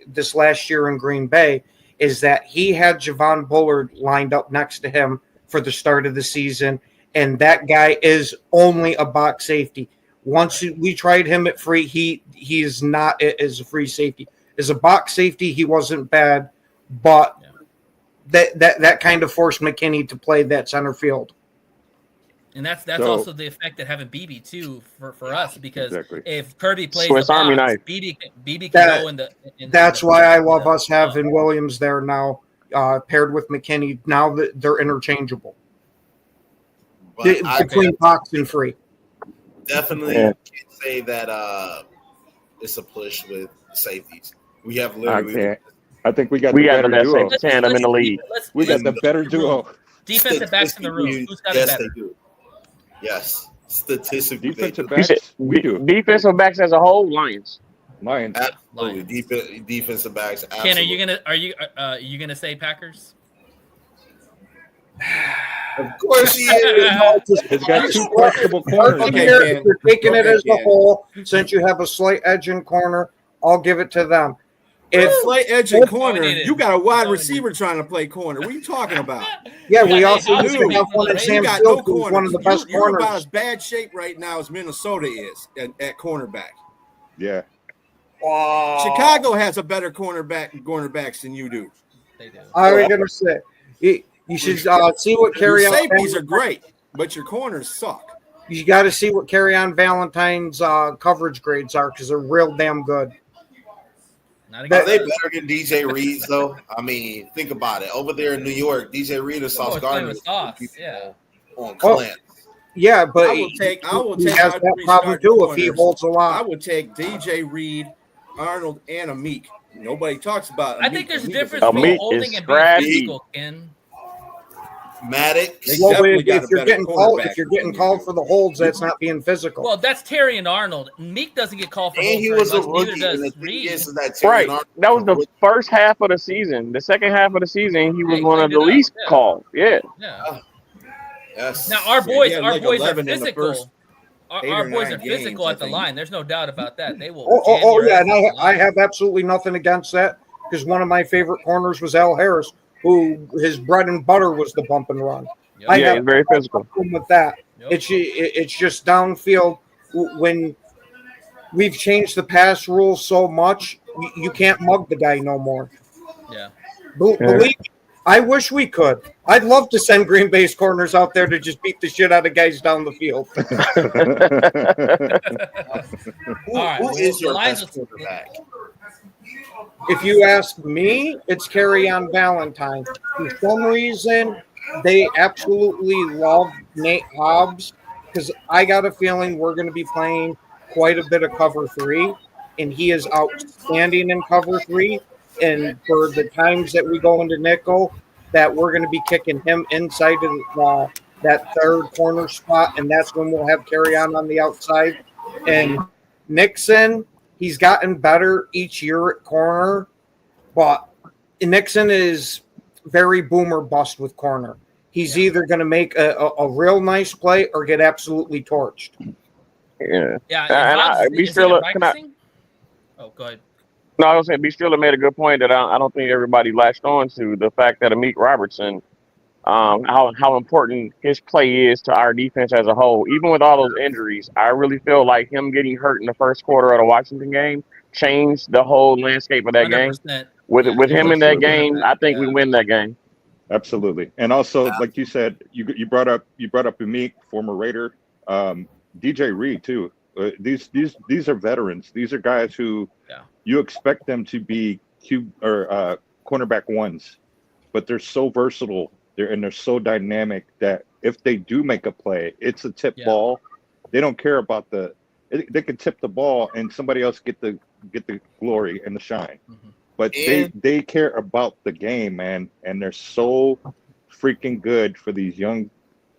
this last year in Green Bay is that he had Javon Bullard lined up next to him for the start of the season, and that guy is only a box safety. Once we tried him at free, he is not as a free safety. As a box safety, he wasn't bad, but that kind of forced McKinney to play that center field. And that's also the effect that having BB too for us, because if Kirby plays Swiss the Army box, knife. BB can go in the. That's why I love us having Williams there now, paired with McKinney. Now that they're interchangeable between box and free. Definitely can say that it's a push with safeties. We have literally. I think we got the better duo. Tandem in the league. We got the better duo. Defensive backs in the room. Who's got it better? They do. Yes, statistically, defensive backs. We do. Defensive backs as a whole, Lions. Absolutely. Defensive backs. Absolutely. Ken, are you gonna say Packers? Of course he is. It's got two questionable corners. If you're taking it as a whole, since you have a slight edge in corner, I'll give it to them. If slight edge in corner, you got a wide receiver trying to play corner. What are you talking about? Yeah, we also do have one in Sam Field, who's one of the best You're corners. about as bad shape right now as Minnesota is at cornerback. Yeah. Chicago has a better cornerbacks than you do. They do. I was going to say, you should see what carry Your on. safeties are great, but your corners suck. You got to see what Carry On Valentine's coverage grades are, because they're real damn good. Are they better than DJ Reed, though? I mean, think about it. Over there in New York, DJ Reed or Sauce Gardner on Clint. Yeah, but I will take he has that problem too if he holds a lot. I would take DJ Reed, Arnold, and Amik. Nobody talks about. I think there's a difference between holding and being physical, Ken. Maddox. Well, if you're getting called for the holds, that's not being physical. Well, that's Terry and Arnold. Meek doesn't get called for holds. And he was a much, rookie. Neither does Reed. Right. That was the first half of the season. The second half of the season, he was one of the least called. Yeah. Yes. Now our boys are 11 in the physical. first Our boys are games, physical I at the think. line. There's no doubt about that. They will. Oh yeah, and I have absolutely nothing against that, because one of my favorite corners was Al Harris, who his bread and butter was the bump and run. Yep. Yeah, he's very physical. With that, it's just downfield. When we've changed the pass rules so much, you can't mug the guy no more. Yeah. Believe me, I wish we could. I'd love to send Green Bay's corners out there to just beat the shit out of guys down the field. Who is your best quarterback? If you ask me, it's Carry On Valentine. For some reason, they absolutely love Nate Hobbs, because I got a feeling we're going to be playing quite a bit of cover 3, and he is outstanding in cover 3. And for the times that we go into nickel, that we're going to be kicking him inside of that third corner spot, and that's when we'll have Carry On the outside. And Nixon, he's gotten better each year at corner, but Nixon is very boomer bust with corner. He's either going to make a real nice play or get absolutely torched. Yeah. Yeah. Oh, go ahead. No, I was saying B. Striller made a good point that I don't think everybody latched on to, the fact that Amik Robertson, how important his play is to our defense as a whole. Even with all those injuries, I really feel like him getting hurt in the first quarter of the Washington game changed the whole landscape of that 100%. game. With him in that game, I think we win that game. Absolutely. And also, like you said, you brought up Amik, former Raider, DJ Reed too. These are veterans. These are guys who you expect them to be cornerback ones, but they're so versatile. They're so dynamic that if they do make a play, it's a tip ball. They don't care about they can tip the ball and somebody else get the glory and the shine. Mm-hmm. But they care about the game, man, and they're so freaking good for these young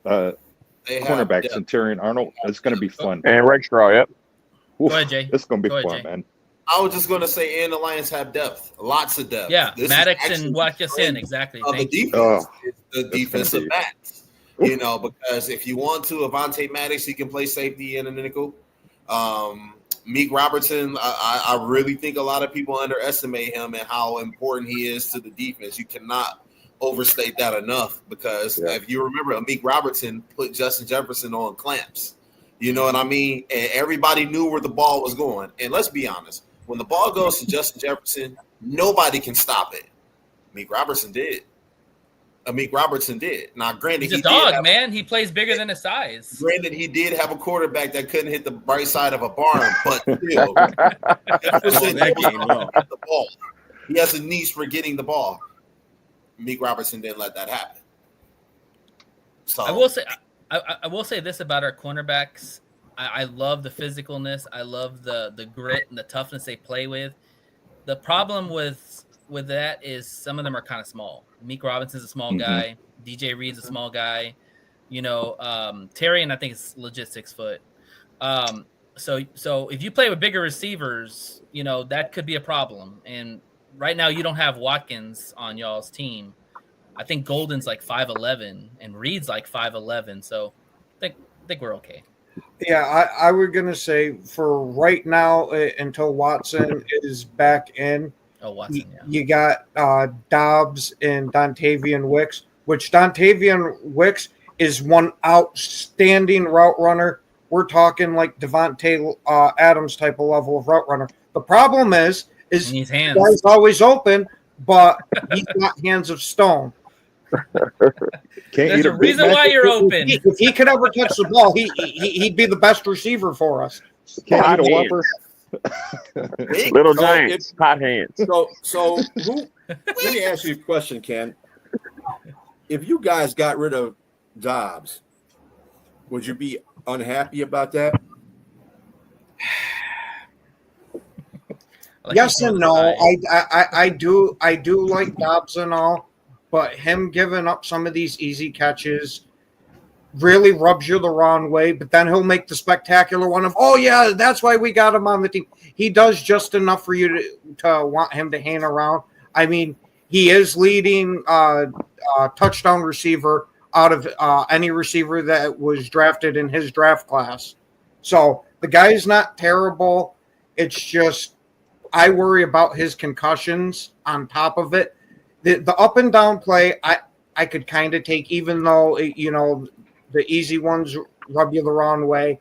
cornerbacks and Terry and Arnold. It's going to be fun. And Rakestraw, yep. Go ahead, Jay. It's going to be fun, man. I was just going to say, and the Lions have depth, lots of depth. Yeah, Maddox and Watkinson, exactly. The defense, the defensive backs. Because if you want to, Avonte Maddox, he can play safety in a nickel. Meek Robertson, I really think a lot of people underestimate him and how important he is to the defense. You cannot overstate that enough, because if you remember, Meek Robertson put Justin Jefferson on clamps. You know what I mean? And everybody knew where the ball was going. And let's be honest, when the ball goes to Justin Jefferson, nobody can stop it. Meek Robertson did. Now, granted, he's a dog, man. He plays bigger than his size. Granted, he did have a quarterback that couldn't hit the right side of a barn, but still, Jefferson the ball. He has a niche for getting the ball. Meek Robertson didn't let that happen. So I will say this about our cornerbacks. I love the physicalness. I love the grit and the toughness they play with. The problem with that is some of them are kind of small. Meek Robinson's a small guy. DJ Reed's a small guy. Terry, and I think it's legit 6 foot. So if you play with bigger receivers, that could be a problem. And right now you don't have Watkins on y'all's team. I think Golden's like 5'11", and Reed's like 5'11". So I think we're okay. Yeah, I was gonna say for right now until Watson is back in. Oh, Watson, yeah. You got Dobbs and Dontavian Wicks, which Dontavian Wicks is one outstanding route runner. We're talking like Devontae Adams type of level of route runner. The problem is his hands. The guy's always open, but he's got hands of stone. There's a reason why you're open. If he could ever touch the ball, he'd be the best receiver for us. Can't eat a Whopper. Little giants, hot hands. So who? Let me ask you a question, Ken. If you guys got rid of Dobbs, would you be unhappy about that? Yes and no. I do like Dobbs and all, but him giving up some of these easy catches really rubs you the wrong way. But then he'll make the spectacular one of, oh yeah, that's why we got him on the team. He does just enough for you to want him to hang around. I mean, he is leading touchdown receiver out of any receiver that was drafted in his draft class. So the guy's not terrible. It's just I worry about his concussions on top of it. The up and down play, I could kind of take, even though, the easy ones rub you the wrong way.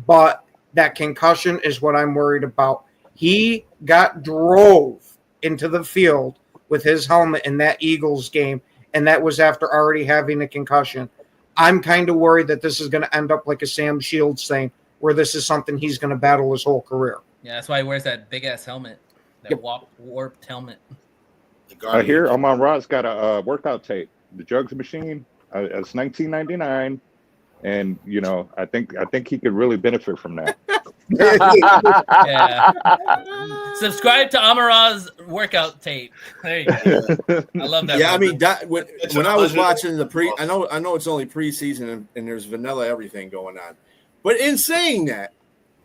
But that concussion is what I'm worried about. He got drove into the field with his helmet in that Eagles game, and that was after already having a concussion. I'm kind of worried that this is going to end up like a Sam Shields thing, where this is something he's going to battle his whole career. Yeah, that's why he wears that big-ass helmet, that warped helmet. I hear Amon Ra's got a workout tape, the Jugs Machine. It's 1999, and I think he could really benefit from that. Yeah. Subscribe to Amara's workout tape. There you go. I love that. Yeah, movie. I mean, when I was watching the I know it's only preseason and there's vanilla everything going on, but in saying that,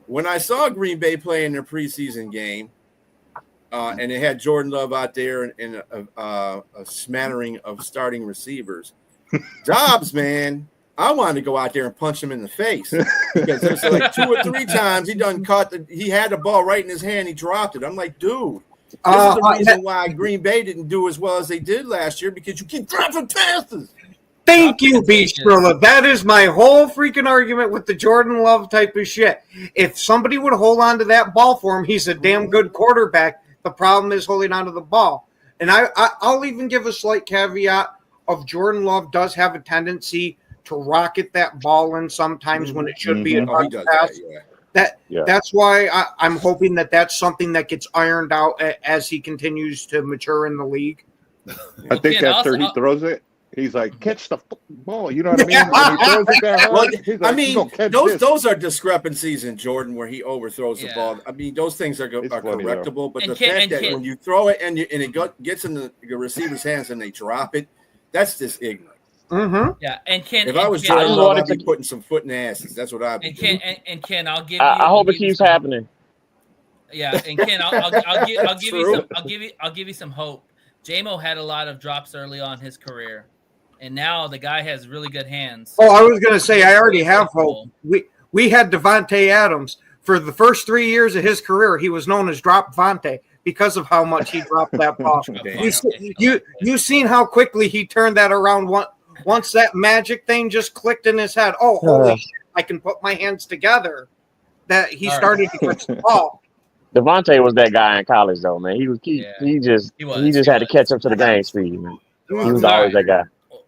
when I saw Green Bay play in their preseason game, and it had Jordan Love out there and a smattering of starting receivers, Dobbs, man, I wanted to go out there and punch him in the face because there's like 2 or 3 times he had the ball right in his hand, he dropped it. I'm like, dude, this is the reason why Green Bay didn't do as well as they did last year, because you keep dropping passes. Thank you, Beastrilla. That is my whole freaking argument with the Jordan Love type of shit. If somebody would hold on to that ball for him, he's a damn good quarterback. The problem is holding on to the ball. And I'll even give a slight caveat of Jordan Love does have a tendency to rocket that ball in sometimes when it should be a pass. That's why I'm hoping that that's something that gets ironed out as he continues to mature in the league. I think after he throws it, he's like, catch the ball. You know what I mean? When he throws it that hard, he's like, I mean, those are discrepancies in Jordan where he overthrows the ball. I mean, those things are correctable. But the fact that when you throw it and it gets in the receiver's hands and they drop it, that's just ignorant. Mm-hmm. Yeah, if I was Jordan Love, I'd be putting some foot in the asses. That's what I'd be doing. And Ken, I'll give you. I hope it keeps happening. Yeah, and Ken, I'll give you some hope. J-Mo had a lot of drops early on in his career, and now the guy has really good hands. Oh, I was going to say, I already have hope. We had Devontae Adams for the first 3 years of his career. He was known as Drop Devontae because of how much he dropped that ball. You seen how quickly he turned that around once that magic thing just clicked in his head. Oh, holy shit, I can put my hands together. That he started to catch the ball. Devontae was that guy in college, though, man. He just had to catch up to the game speed, man. He was always that guy.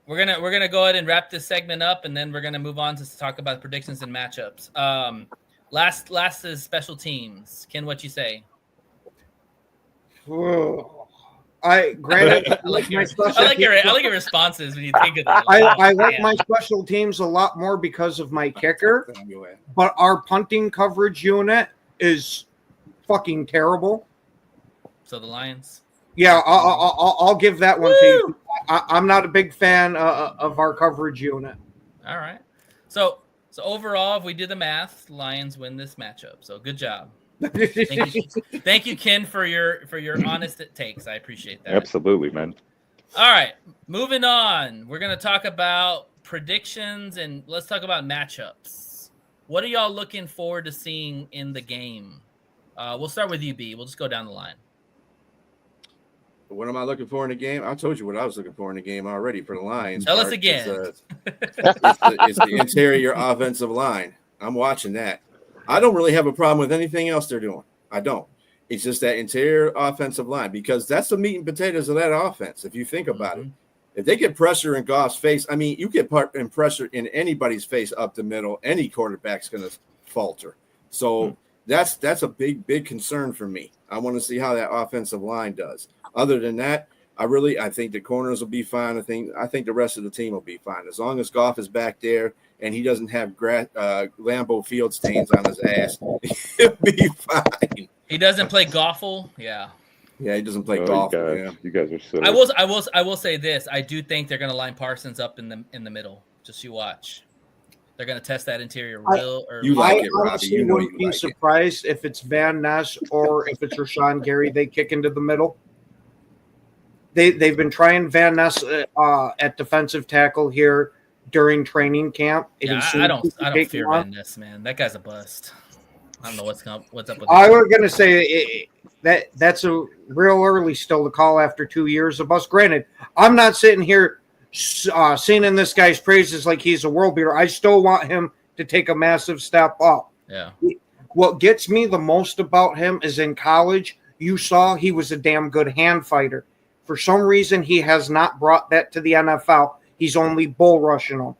We're gonna go ahead and wrap this segment up, and then we're gonna move on to talk about predictions and matchups. Last is special teams. Ken, what you say? Granted, I like your responses when you think of that. I like my special teams a lot more because of my kicker, but our punting coverage unit is fucking terrible. So the Lions. Yeah, I'll give that one to you. I'm not a big fan of our coverage unit. All right. So overall, if we do the math, Lions win this matchup. So good job. Thank you, Ken, for your honest takes. I appreciate that. Absolutely, man. All right, moving on. We're gonna talk about predictions and let's talk about matchups. What are y'all looking forward to seeing in the game? We'll start with you, B. We'll just go down the line. What am I looking for in the game? I told you what I was looking for in the game already for the Lions. Tell us again. It's the interior offensive line. I'm watching that. I don't really have a problem with anything else they're doing. I don't. It's just that interior offensive line because that's the meat and potatoes of that offense. If you think about it, if they get pressure in Goff's face, I mean, you get pressure in anybody's face up the middle, any quarterback's going to falter. So that's a big concern for me. I want to see how that offensive line does. Other than that, I think the corners will be fine. I think the rest of the team will be fine as long as Goff is back there and he doesn't have Lambeau Field stains on his ass. He'll be fine. He doesn't play Goffle. Yeah. Yeah, he doesn't play golf. You guys are silly. I will say this. I do think they're going to line Parsons up in the middle. Just you watch. They're going to test that interior real early. You like it, Robbie. You know wouldn't you be like surprised if it's Van Ness or if it's Rashawn Gary. They kick into the middle. They've been trying Van Ness at defensive tackle here during training camp. Yeah, I don't fear Van Ness, man. That guy's a bust. I don't know what's up with I was going to say that's a real early still to call after 2 years of bust. Granted, I'm not sitting here singing this guy's praises like he's a world beater. I still want him to take a massive step up. Yeah. What gets me the most about him is in college, you saw he was a damn good hand fighter. For some reason, he has not brought that to the NFL. He's only bull rushing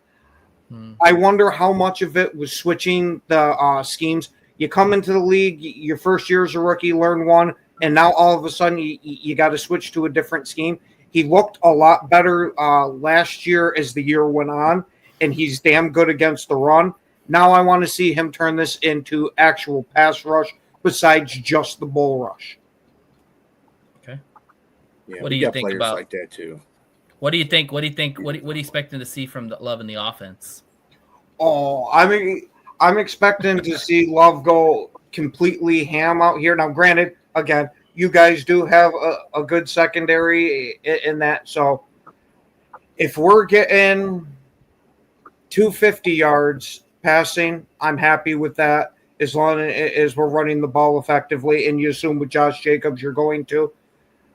them. I wonder how much of it was switching the schemes. You come into the league, your first year as a rookie, learn one, and now all of a sudden you got to switch to a different scheme. He looked a lot better last year as the year went on, and he's damn good against the run. Now I want to see him turn this into actual pass rush besides just the bull rush. Okay. Yeah, what do you think about like that too? What do you think? What are you expecting to see from Love in the offense? Oh, I mean, I'm expecting to see Love go completely ham out here. Now, granted, again, you guys do have a good secondary in that. So if we're getting 250 yards passing, I'm happy with that as long as we're running the ball effectively. And you assume with Josh Jacobs you're going to.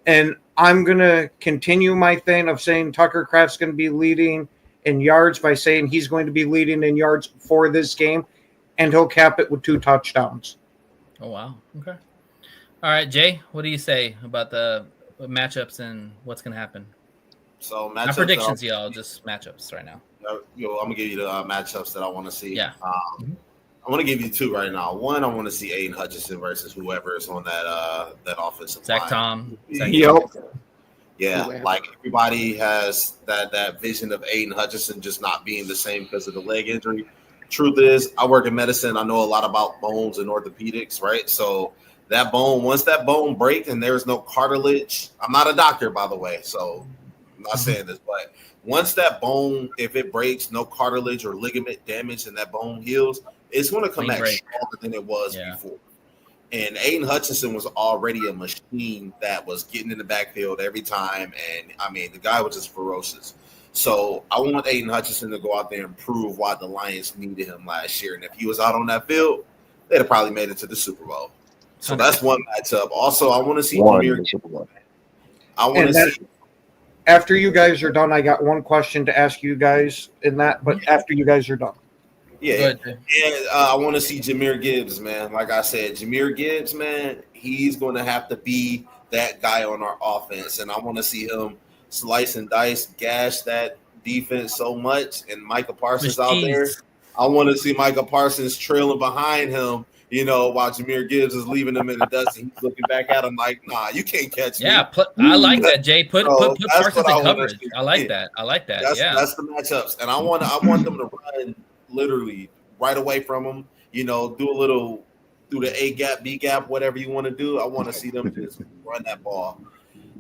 And I'm going to continue my thing of saying Tucker Kraft's going to be leading in yards by saying he's going to be leading in yards for this game, and he'll cap it with 2 touchdowns. Oh, wow. Okay. All right, Jay, what do you say about the matchups and what's going to happen? So matchups. Not predictions, y'all, just matchups right now. I'm going to give you the matchups that I want to see. Yeah. I want to give you 2 right now. One, I want to see Aiden Hutchinson versus whoever is on that offensive line. Zach Tom. Yeah, like everybody has that vision of Aiden Hutchinson just not being the same because of the leg injury. Truth is, I work in medicine. I know a lot about bones and orthopedics, right? So that bone, once that bone breaks and there's no cartilage, I'm not a doctor, by the way, so I'm not saying this, but once that bone, if it breaks, no cartilage or ligament damage and that bone heals, it's going to come back stronger than it was before. And Aiden Hutchinson was already a machine that was getting in the backfield every time. And, I mean, the guy was just ferocious. So I want Aiden Hutchinson to go out there and prove why the Lions needed him last year. And if he was out on that field, they'd have probably made it to the Super Bowl. So that's one matchup. Also, I want to see Jameer. I want to see. After you guys are done, I got one question to ask you guys in that, but after you guys are done. Yeah, and I want to see Jahmyr Gibbs, man. Like I said, Jahmyr Gibbs, man, he's going to have to be that guy on our offense, and I want to see him slice and dice, gash that defense so much, and Micah Parsons out there. I want to see Micah Parsons trailing behind him, you know, while Jahmyr Gibbs is leaving him in the dust, and he's looking back at him like, nah, you can't catch me. Yeah, I like that, Jay. Put Parsons in coverage. See. I like that. That's the matchups, and I want them to run literally right away from him. You know, do a little through the A gap, B gap, whatever you want to do. I want to see them just run that ball.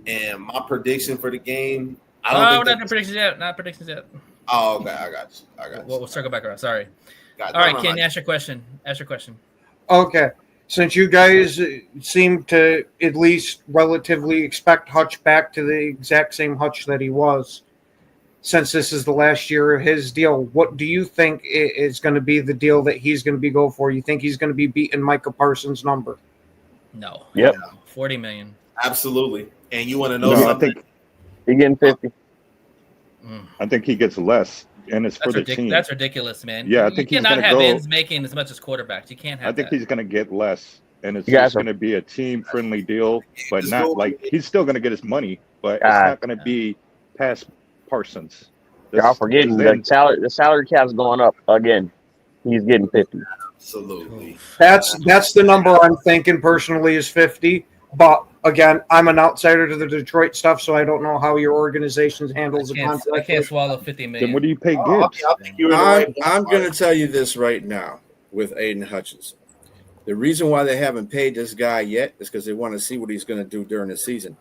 And my prediction for the game, not predictions yet. Not predictions yet. Oh, okay. I got you. We'll circle back around. Sorry. All right, Ken, ask your question. Okay. Since you guys seem to at least relatively expect Hutch back to the exact same Hutch that he was, since this is the last year of his deal, what do you think is going to be the deal that he's going to be go for? You think he's going to be beating Micah Parsons' number? No. Yep. $40 million. Absolutely. And you want to know something? I think he's getting 50. I think he gets less, and it's for the team. That's ridiculous, man. Yeah, I think you he's cannot going to have go. ends making as much as quarterbacks. You can't have. I think he's going to get less, and it's just going to be a team-friendly deal, but not like he's still going to get his money, but it's not going to be past Parsons. Y'all forgetting the salary cap's going up again. He's getting 50. Absolutely. That's the number I'm thinking personally is 50. But again, I'm an outsider to the Detroit stuff, so I don't know how your organization handles the contract. I can't swallow $50 million. Then what do you pay Gibbs? I'm going to tell you this right now with Aiden Hutchinson. The reason why they haven't paid this guy yet is because they want to see what he's going to do during the season.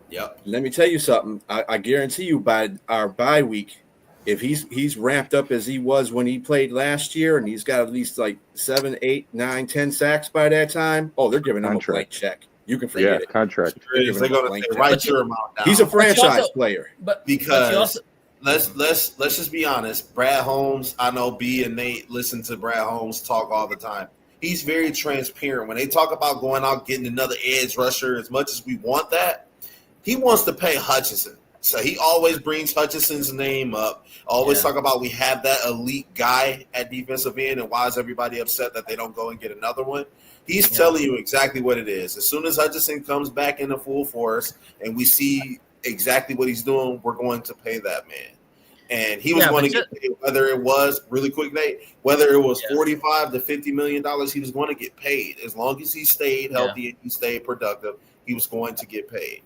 Yep. Let me tell you something. I guarantee you by our bye week, if he's ramped up as he was when he played last year, and he's got at least like 7, 8, 9, 10 sacks by that time, they're giving him a blank check. You can forget it. Contract. They're going to write your amount down. He's a franchise player. Because let's just be honest. Brad Holmes, I know B and Nate listen to Brad Holmes talk all the time. He's very transparent. When they talk about going out getting another edge rusher, as much as we want that, he wants to pay Hutchinson. So he always brings Hutchinson's name up. Always talk about we have that elite guy at defensive end, and why is everybody upset that they don't go and get another one? He's telling you exactly what it is. As soon as Hutchinson comes back into full force and we see exactly what he's doing, we're going to pay that man. And he was going to get paid, whether it was really quick, Nate, whether it was $45 to $50 million, he was going to get paid. As long as he stayed healthy and he stayed productive, he was going to get paid.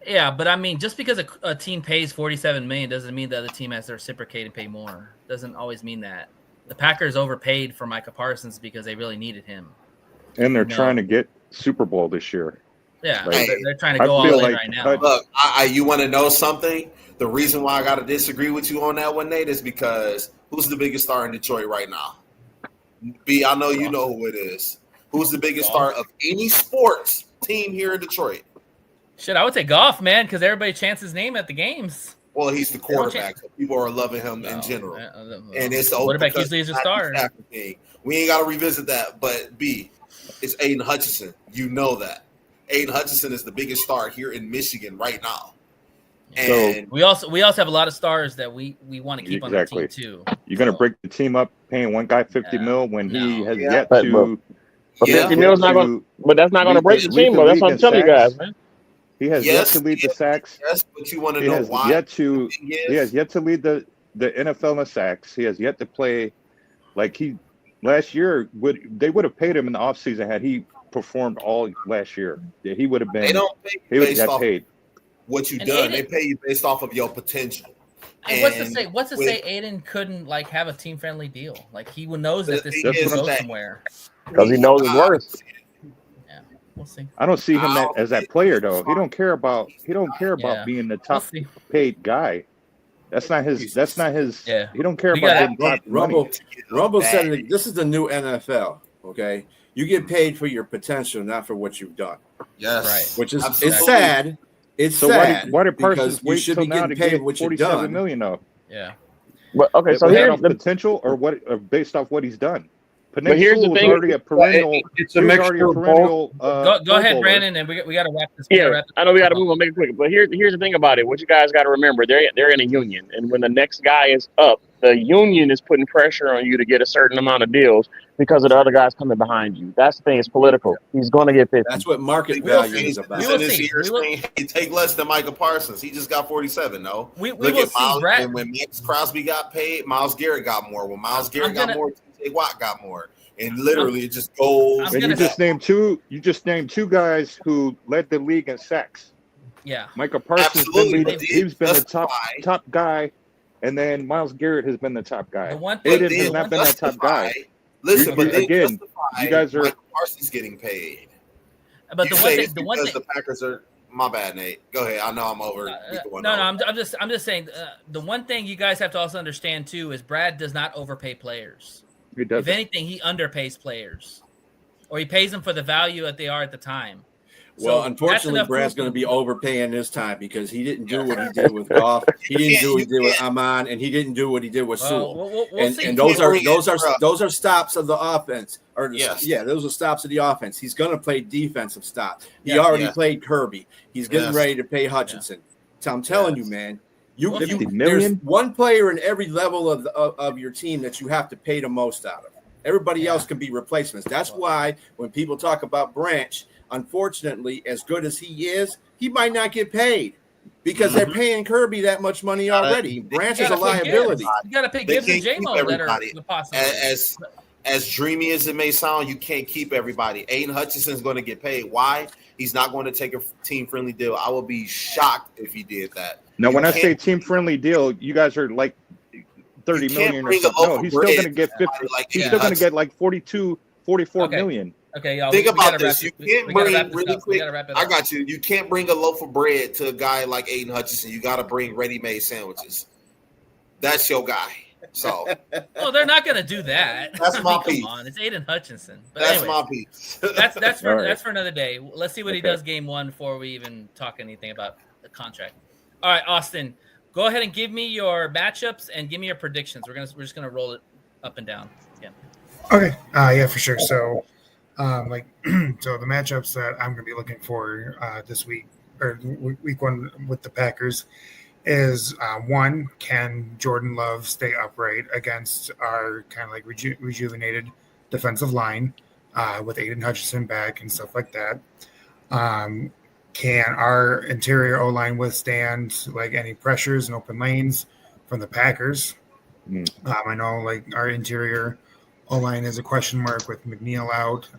Yeah, but I mean, just because a team pays $47 million doesn't mean the other team has to reciprocate and pay more. Doesn't always mean that. The Packers overpaid for Micah Parsons because they really needed him. And they're trying to get Super Bowl this year. Yeah, they're trying to go all in right now. Look, you want to know something? The reason why I got to disagree with you on that one, Nate, is because who's the biggest star in Detroit right now? B, I know you know who it is. Who's the biggest star of any sports team here in Detroit? Shit, I would say Goff, man, because everybody chants his name at the games. Well, he's the quarterback, so people are loving him in general. And it's the quarterback usually is a star. We ain't got to revisit that, but B, it's Aiden Hutchinson. You know that. Aiden Hutchinson is the biggest star here in Michigan right now. And we also have a lot of stars that we want to keep on the team too. You're going to break the team up paying one guy $50 million when he has yet but, to. But $50 million's not going. But that's not going to break the team. But that's what I'm telling you guys, man. He has yet to lead the sacks. Yes, but you want to know why? He has yet to lead the NFL in sacks. He has yet to play like last year. They would have paid him in the offseason had he performed all last year. Yeah, he would have been. They don't pay he would have got paid. What you've done, they pay you based off of your potential. And what's to say Aiden couldn't have a team friendly deal? Like he knows that this team will go somewhere because he knows his worth. We'll see. I don't see him as that player though. He don't care about being the top paid guy. That's not his. Yeah. He don't care about top money. Rumble said this is the new NFL. Okay, you get paid for your potential, not for what you've done. Yes, right. Which is it's sad. It's so sad. Why did Parsons you wait should till be now getting to paid get what you've $47 done. million though? Yeah. But okay, so here's the potential, or what? Based off what he's done. But here's the thing: already a perennial. It's a mixture of both. Go ahead, Brandon, and we got to wrap this. I know we got to move on, make it quick. But here's the thing about it: what you guys got to remember, they're in a union, and when the next guy is up, the union is putting pressure on you to get a certain amount of deals because of the other guys coming behind you. That's the thing. It's political. He's going to get 50. That's what market We'll value see. is about. We will This see. year We will- saying, hey, take less than Micah Parsons. He just got 47. No, We look will at see, Miles. Brad. When Max Crosby got paid, Miles Garrett got more. When Miles Garrett got more, TJ Watt got more. And literally, it just goes. And you just named two guys who led the league in sacks. Yeah, Micah Parsons he's been the top guy, and then Miles Garrett has been the top guy. Aiden has not been that top guy. Listen, but again, you guys are. Micah Parsons getting paid. But you say it's because the Packers are. My bad, Nate. Go ahead. I know I'm over. I'm just saying. The one thing you guys have to also understand too is Brad does not overpay players. He doesn't. If anything, he underpays players, or he pays them for the value that they are at the time. Well, So unfortunately, Brad's going to be overpaying this time because he didn't do what he did with Goff. He didn't do what he did with Amon, and he didn't do what he did with Sewell. We'll see. And those are stops of the offense. Those are stops of the offense. He's going to play defensive stops. He already played Kirby. He's getting ready to pay Hutchinson. So I'm telling you, man, there's one player in every level of your team that you have to pay the most out of. Everybody else can be replacements. That's why when people talk about Branch, unfortunately, as good as he is, he might not get paid because they're paying Kirby that much money already. Branch is a liability. You got to pay Gibbs and J-Mo that are possible. As dreamy as it may sound, you can't keep everybody. Aiden Hutchinson is going to get paid. Why? He's not going to take a team-friendly deal. I will be shocked if he did that. Now, when I say team-friendly deal, you guys are like 30 million or something. No, he's still going to get 50. He's still going to get like 42, 44 million. Okay, y'all. Think about this. You can't bring really quick. I got you. You can't bring a loaf of bread to a guy like Aiden Hutchinson. You got to bring ready-made sandwiches. That's your guy. So, well, they're not going to do that. That's my piece. Come on, it's Aiden Hutchinson. But that's anyways, my piece. that's for another day. Let's see what he does game one before we even talk anything about the contract. All right, Austin, go ahead and give me your matchups and give me your predictions. We're just gonna roll it up and down again. Okay. Yeah, for sure. So, so the matchups that I'm going to be looking for this week or week one with the Packers is one, can Jordan Love stay upright against our kind of like rejuvenated defensive line with Aiden Hutchinson back and stuff like that? Can our interior O-line withstand like any pressures and open lanes from the Packers? I know like our interior O-line is a question mark with McNeil out,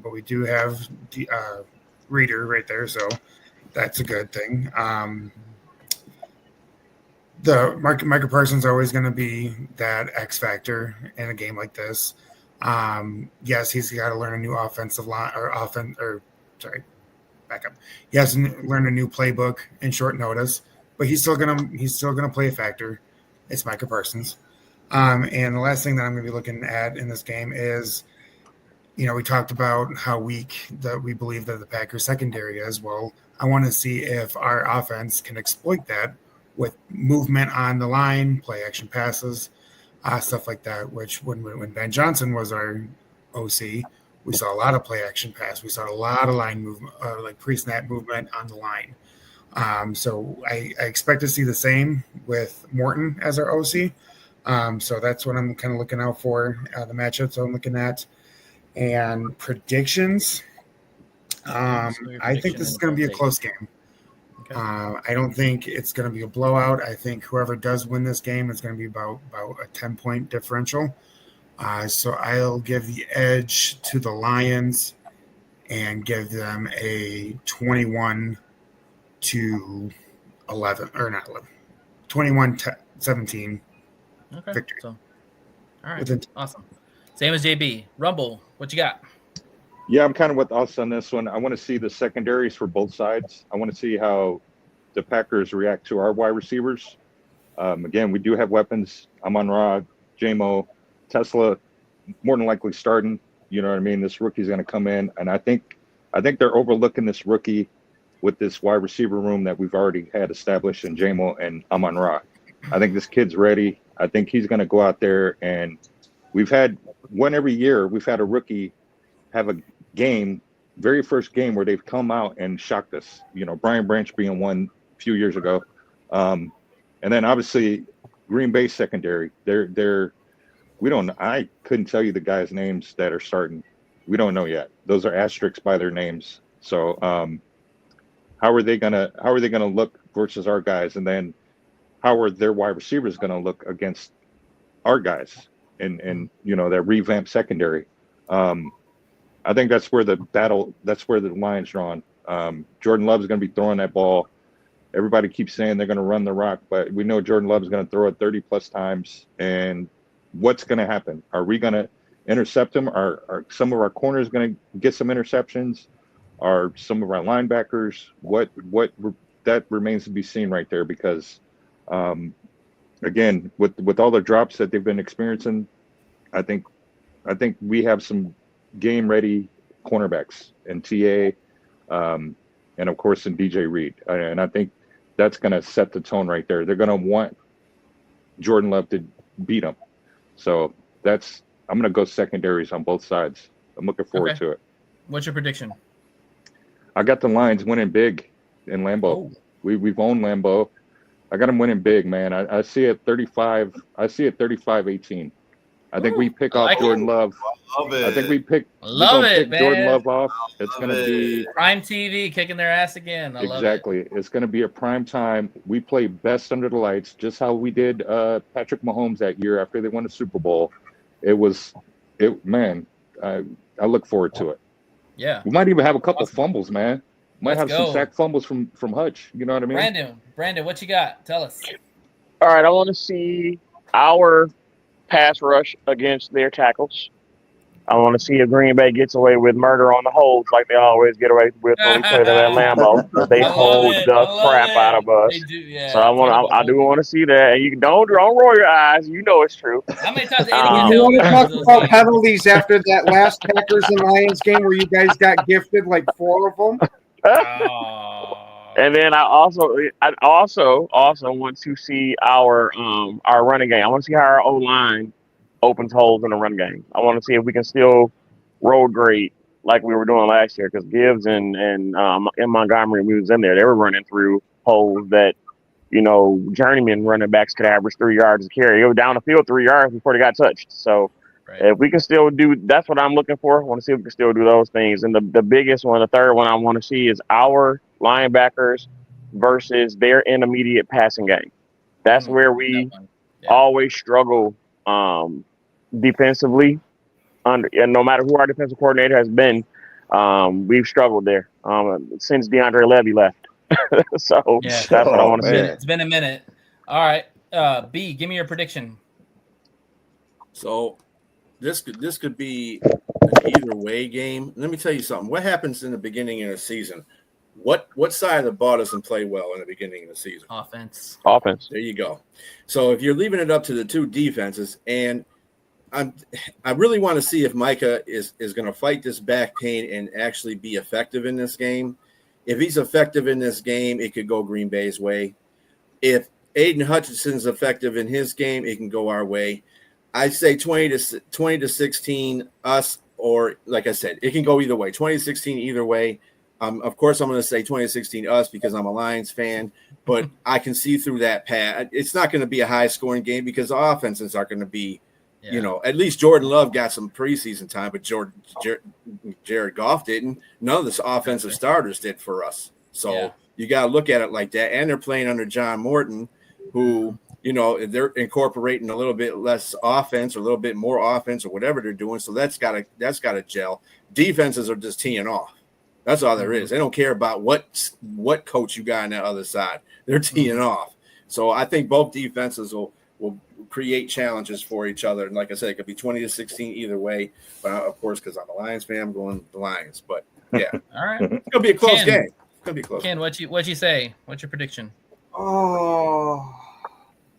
but we do have Reader right there, so that's a good thing. The Micah Parsons is always going to be that X factor in a game like this. Yes, he's got to learn a new offensive line back up. He has to learn a new playbook in short notice, but he's still gonna play a factor. It's Micah Parsons. And the last thing that I'm going to be looking at in this game is, we talked about how weak that we believe that the Packers secondary is. Well, I want to see if our offense can exploit that with movement on the line, play action passes, stuff like that, which when Ben Johnson was our OC, we saw a lot of play action pass. We saw a lot of line movement, like pre-snap movement on the line. So I expect to see the same with Morton as our OC. So that's what I'm kind of looking out for, the matchups I'm looking at. And predictions, I think this is going to be a close game. Okay. I don't think it's going to be a blowout. I think whoever does win this game is going to be about a 10-point differential. So I'll give the edge to the Lions and give them a 21-11, or not 11, 21-17 victory. So, all right, awesome. Same as JB. Rumble, what you got? Yeah, I'm kind of with us on this one. I want to see the secondaries for both sides. I want to see how the Packers react to our wide receivers. Again, we do have weapons. Amon-Ra, J-Mo, Tesla, more than likely starting. You know what I mean? This rookie's going to come in, and I think they're overlooking this rookie with this wide receiver room that we've already had established in J-Mo and Amon-Ra. I think this kid's ready. I think he's going to go out there, and we've had one every year. We've had a rookie have a game, very first game where they've come out and shocked us. Brian Branch being one a few years ago. And then obviously Green Bay secondary. We don't. I couldn't tell you the guys' names that are starting. We don't know yet. Those are asterisks by their names. So how are they gonna look versus our guys, and then how are their wide receivers gonna look against our guys and that revamped secondary? I think that's where the line's drawn. Jordan Love's going to be throwing that ball. Everybody keeps saying they're going to run the rock, but we know Jordan Love's going to throw it 30 plus times. And what's going to happen? Are we going to intercept him? Are some of our corners going to get some interceptions? Are some of our linebackers? What that remains to be seen right there, because again, with all the drops that they've been experiencing, I think we have some game ready cornerbacks in TA, and of course in DJ Reed, and I think that's going to set the tone right there. They're going to want Jordan Love to beat them, so I'm going to go secondaries on both sides. I'm looking forward to it. What's your prediction? I got the Lions winning big in Lambeau. We've owned Lambeau. I got them winning big, man. I see it 35. I see it 35-18. I think we pick off Jordan Love. I love it. I think we pick man. Jordan Love off. It's going to be prime TV kicking their ass again. I love it. It's going to be a prime time. We play best under the lights, just how we did Patrick Mahomes that year after they won the Super Bowl. Man, I look forward to it. Yeah. We might even have a couple fumbles, man. Might Let's have go. some sack fumbles from Hutch. You know what I mean? Brandon, what you got? Tell us. All right, I want to see our pass rush against their tackles. I want to see if Green Bay gets away with murder on the holds like they always get away with when we play them at Lambeau. They hold the crap out of us. They do, yeah. So I do want to see that. And you don't roll your eyes. You know it's true. How many times You want to talk about penalties after that last Packers and Lions game where you guys got gifted like 4 of them? And then I also want to see our running game. I want to see how our O-line opens holes in the run game. I want to see if we can still road grade like we were doing last year, because Gibbs and Montgomery moves in there. They were running through holes that, journeyman running backs could average 3 yards a carry. It was down the field 3 yards before they got touched. So if we can still do, that's what I'm looking for. I want to see if we can still do those things. And the biggest one, the third one I want to see is our linebackers versus their intermediate passing game. That's where we always struggle defensively. And no matter who our defensive coordinator has been, we've struggled there since DeAndre Levy left. So that's what I want to see. It's been a minute. All right, B, give me your prediction. So this could be an either way game. Let me tell you something. What happens in the beginning of the season? What side of the ball doesn't play well in the beginning of the season? Offense. There you go. So if you're leaving it up to the two defenses, and I really want to see if Micah is going to fight this back pain and actually be effective in this game. If he's effective in this game, it could go Green Bay's way. If Aiden Hutchinson's effective in his game, it can go our way. I'd say 20 to 16 us, or like I said, it can go either way. 20-16 either way. Of course, I'm going to say 20-16 us because I'm a Lions fan, but I can see through that path. It's not going to be a high-scoring game because the offenses are going to be, at least Jordan Love got some preseason time, but Jared Goff didn't. None of the offensive starters did for us. So you got to look at it like that. And they're playing under John Morton, who – they're incorporating a little bit less offense or a little bit more offense or whatever they're doing. So that's got to gel. Defenses are just teeing off. That's all there is. They don't care about what coach you got on that other side. They're teeing off. So I think both defenses will create challenges for each other. And like I said, it could be 20-16 either way. But of course, because I'm a Lions fan, I'm going the Lions. But yeah, all right, it's gonna be a close game. It's gonna be close. Ken, what you say? What's your prediction? Oh.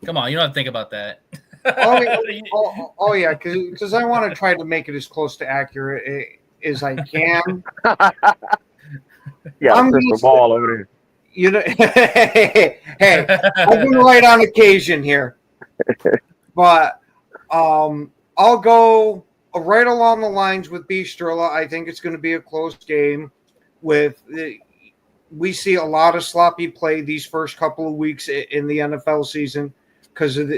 Come on, you don't have to think about that. Yeah, because I want to try to make it as close to accurate as I can. I'm crystal ball over there. Hey, I've been right on occasion here, but I'll go right along the lines with B. Strilla. I think it's going to be a close game. We see a lot of sloppy play these first couple of weeks in the NFL season because of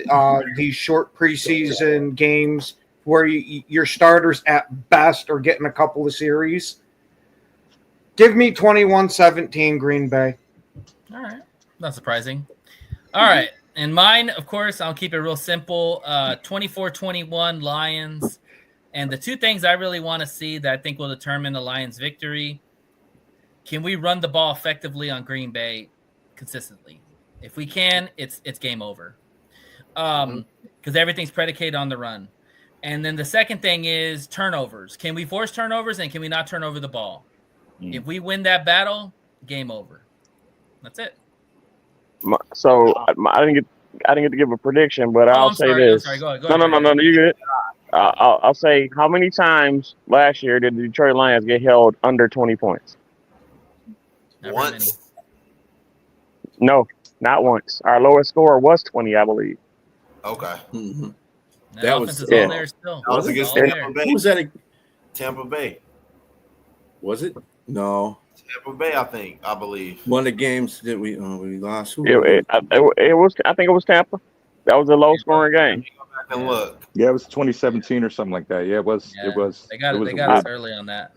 these short preseason games where your starters at best are getting a couple of series. Give me 21-17 Green Bay. All right. Not surprising. All right. And mine, of course, I'll keep it real simple. 24-21 Lions. And the two things I really want to see that I think will determine the Lions' victory, can we run the ball effectively on Green Bay consistently? If we can, it's game over. Because everything's predicated on the run. And then the second thing is turnovers. Can we force turnovers and can we not turn over the ball? If we win that battle, game over. That's it. So I didn't get to give a prediction, but I'll say this. I'm sorry. Go ahead. No, you good. I'll say, how many times last year did the Detroit Lions get held under 20 points? Once. No, not once. Our lowest score was 20, I believe. Okay. That was all there still. That was against Tampa Bay. Who was that? Tampa Bay. Was it? No. Tampa Bay, I believe. One of the games that we lost. Who It was. I think it was Tampa. That was a low scoring game. Go back and look. Yeah, it was 2017 or something like that. Yeah, it was. Yeah, It was. They got it us early on that.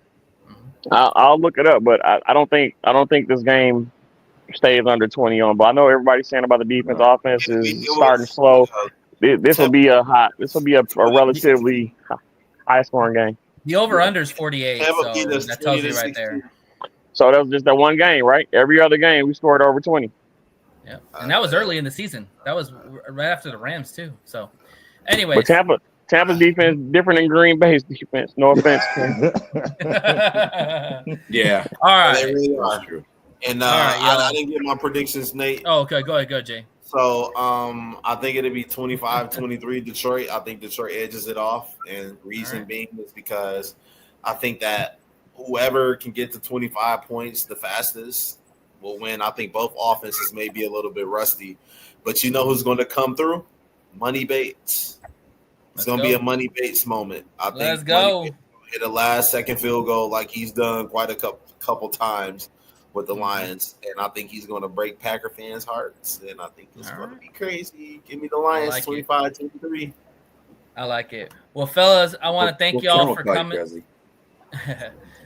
I'll look it up, but I don't think this game stays under 20 on. But I know everybody's saying about the defense. Offense is starting slow. This will be a relatively high scoring game. The over under is 48, so that tells you right there. So that was just that one game, right? Every other game we scored over 20. Yeah, and that was early in the season. That was right after the Rams too. So, anyway, But Tampa's defense different than Green Bay's defense. No offense. Yeah. All right. They really are. And I didn't get my predictions, Nate. Oh, okay. Go ahead. Go, Jay. So I think it'll be 25-23 Detroit. I think Detroit edges it off. And reason being is because I think that whoever can get to 25 points the fastest will win. I think both offenses may be a little bit rusty. But you know who's going to come through? Money Bates. It's going to be a Money Bates moment. I think Let's go. Hit a last-second field goal like he's done quite a couple times with the Lions, and I think he's going to break Packer fans' hearts, and I think it's going to be crazy. Give me the Lions, 25-23. I like it. Well, fellas, I want to thank y'all for coming.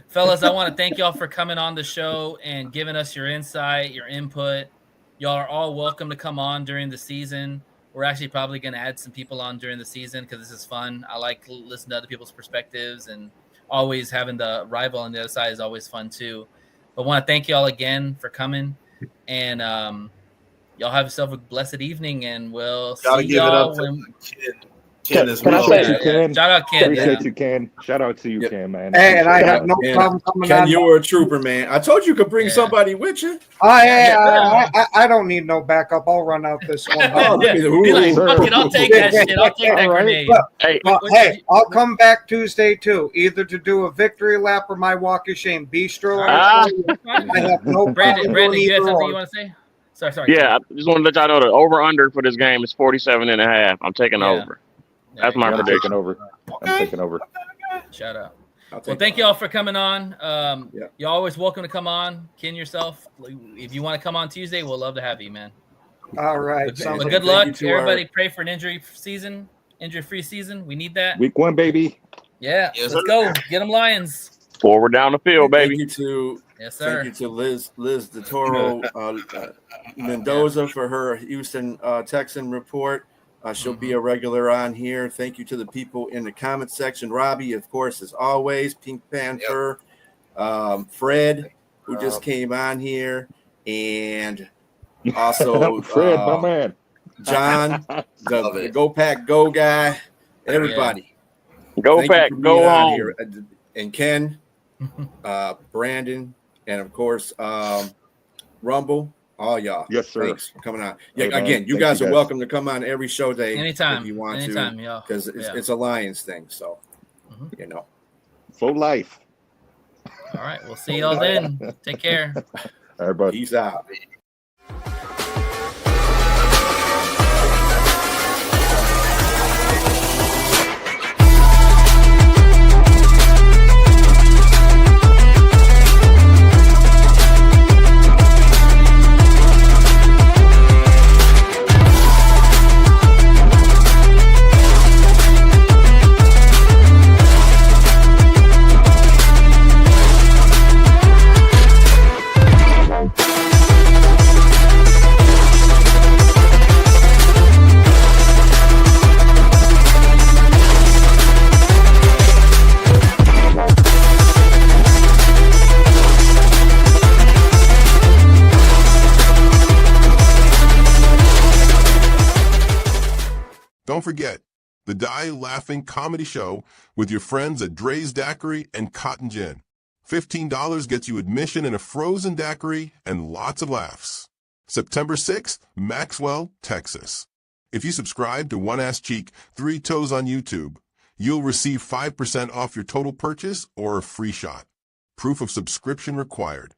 Fellas, I want to thank y'all for coming on the show and giving us your insight, your input. Y'all are all welcome to come on during the season. We're actually probably going to add some people on during the season because this is fun. I like listening to other people's perspectives, and always having the rival on the other side is always fun too. But I want to thank y'all again for coming, and y'all have yourself a blessed evening, and we'll see y'all when Ken as well. Ken. Shout out Ken. Appreciate you, Ken. Shout out to you, Ken, man. Hey, and I have no problem coming Ken, on. you were a trooper, man. I told you could bring somebody with you. I don't need no backup. I'll run out this one. Be like, fuck it, I'll take that shit. I'll take that grenade. Hey, I'll come back Tuesday too, either to do a victory lap or my walk of shame. Bistro. I have no Brandon, you had something you want to say? Sorry. Yeah, I just want to let y'all know the over-under for this game is 47.5. I'm taking over. That's my prediction. I'm taking over. Shout out. Well, thank you all for coming on. You're always welcome to come on. Ken, yourself. If you want to come on Tuesday, we'll love to have you, man. All right. But good luck. Everybody pray for an injury-free season. We need that. Week 1, baby. Yeah, let's go. Get them Lions. Forward down the field, baby. Thank you to Liz DeToro Mendoza for her Houston Texan report. She'll be a regular on here. Thank you to the people in the comment section. Robbie, of course, as always. Pink Panther. Fred, who just came on here. And also Fred, my man. John, the Go Pack Go guy. Everybody. Go Pack, go home. Here. And Ken, Brandon, and of course, Rumble. All y'all. Yes, sir. Thanks for coming on. Hey, again, you guys are welcome to come on every show day anytime if you want to, because it's a Lions thing. So, Full life. All right, we'll see y'all then. Take care. All right, buddy. Peace out. don't forget, the Die Laughing Comedy Show with your friends at Dre's Daiquiri and Cotton Gin. $15 gets you admission in a frozen daiquiri and lots of laughs. September 6th, Maxwell, Texas. If you subscribe to One Ass Cheek, 3 Toes on YouTube, you'll receive 5% off your total purchase or a free shot. Proof of subscription required.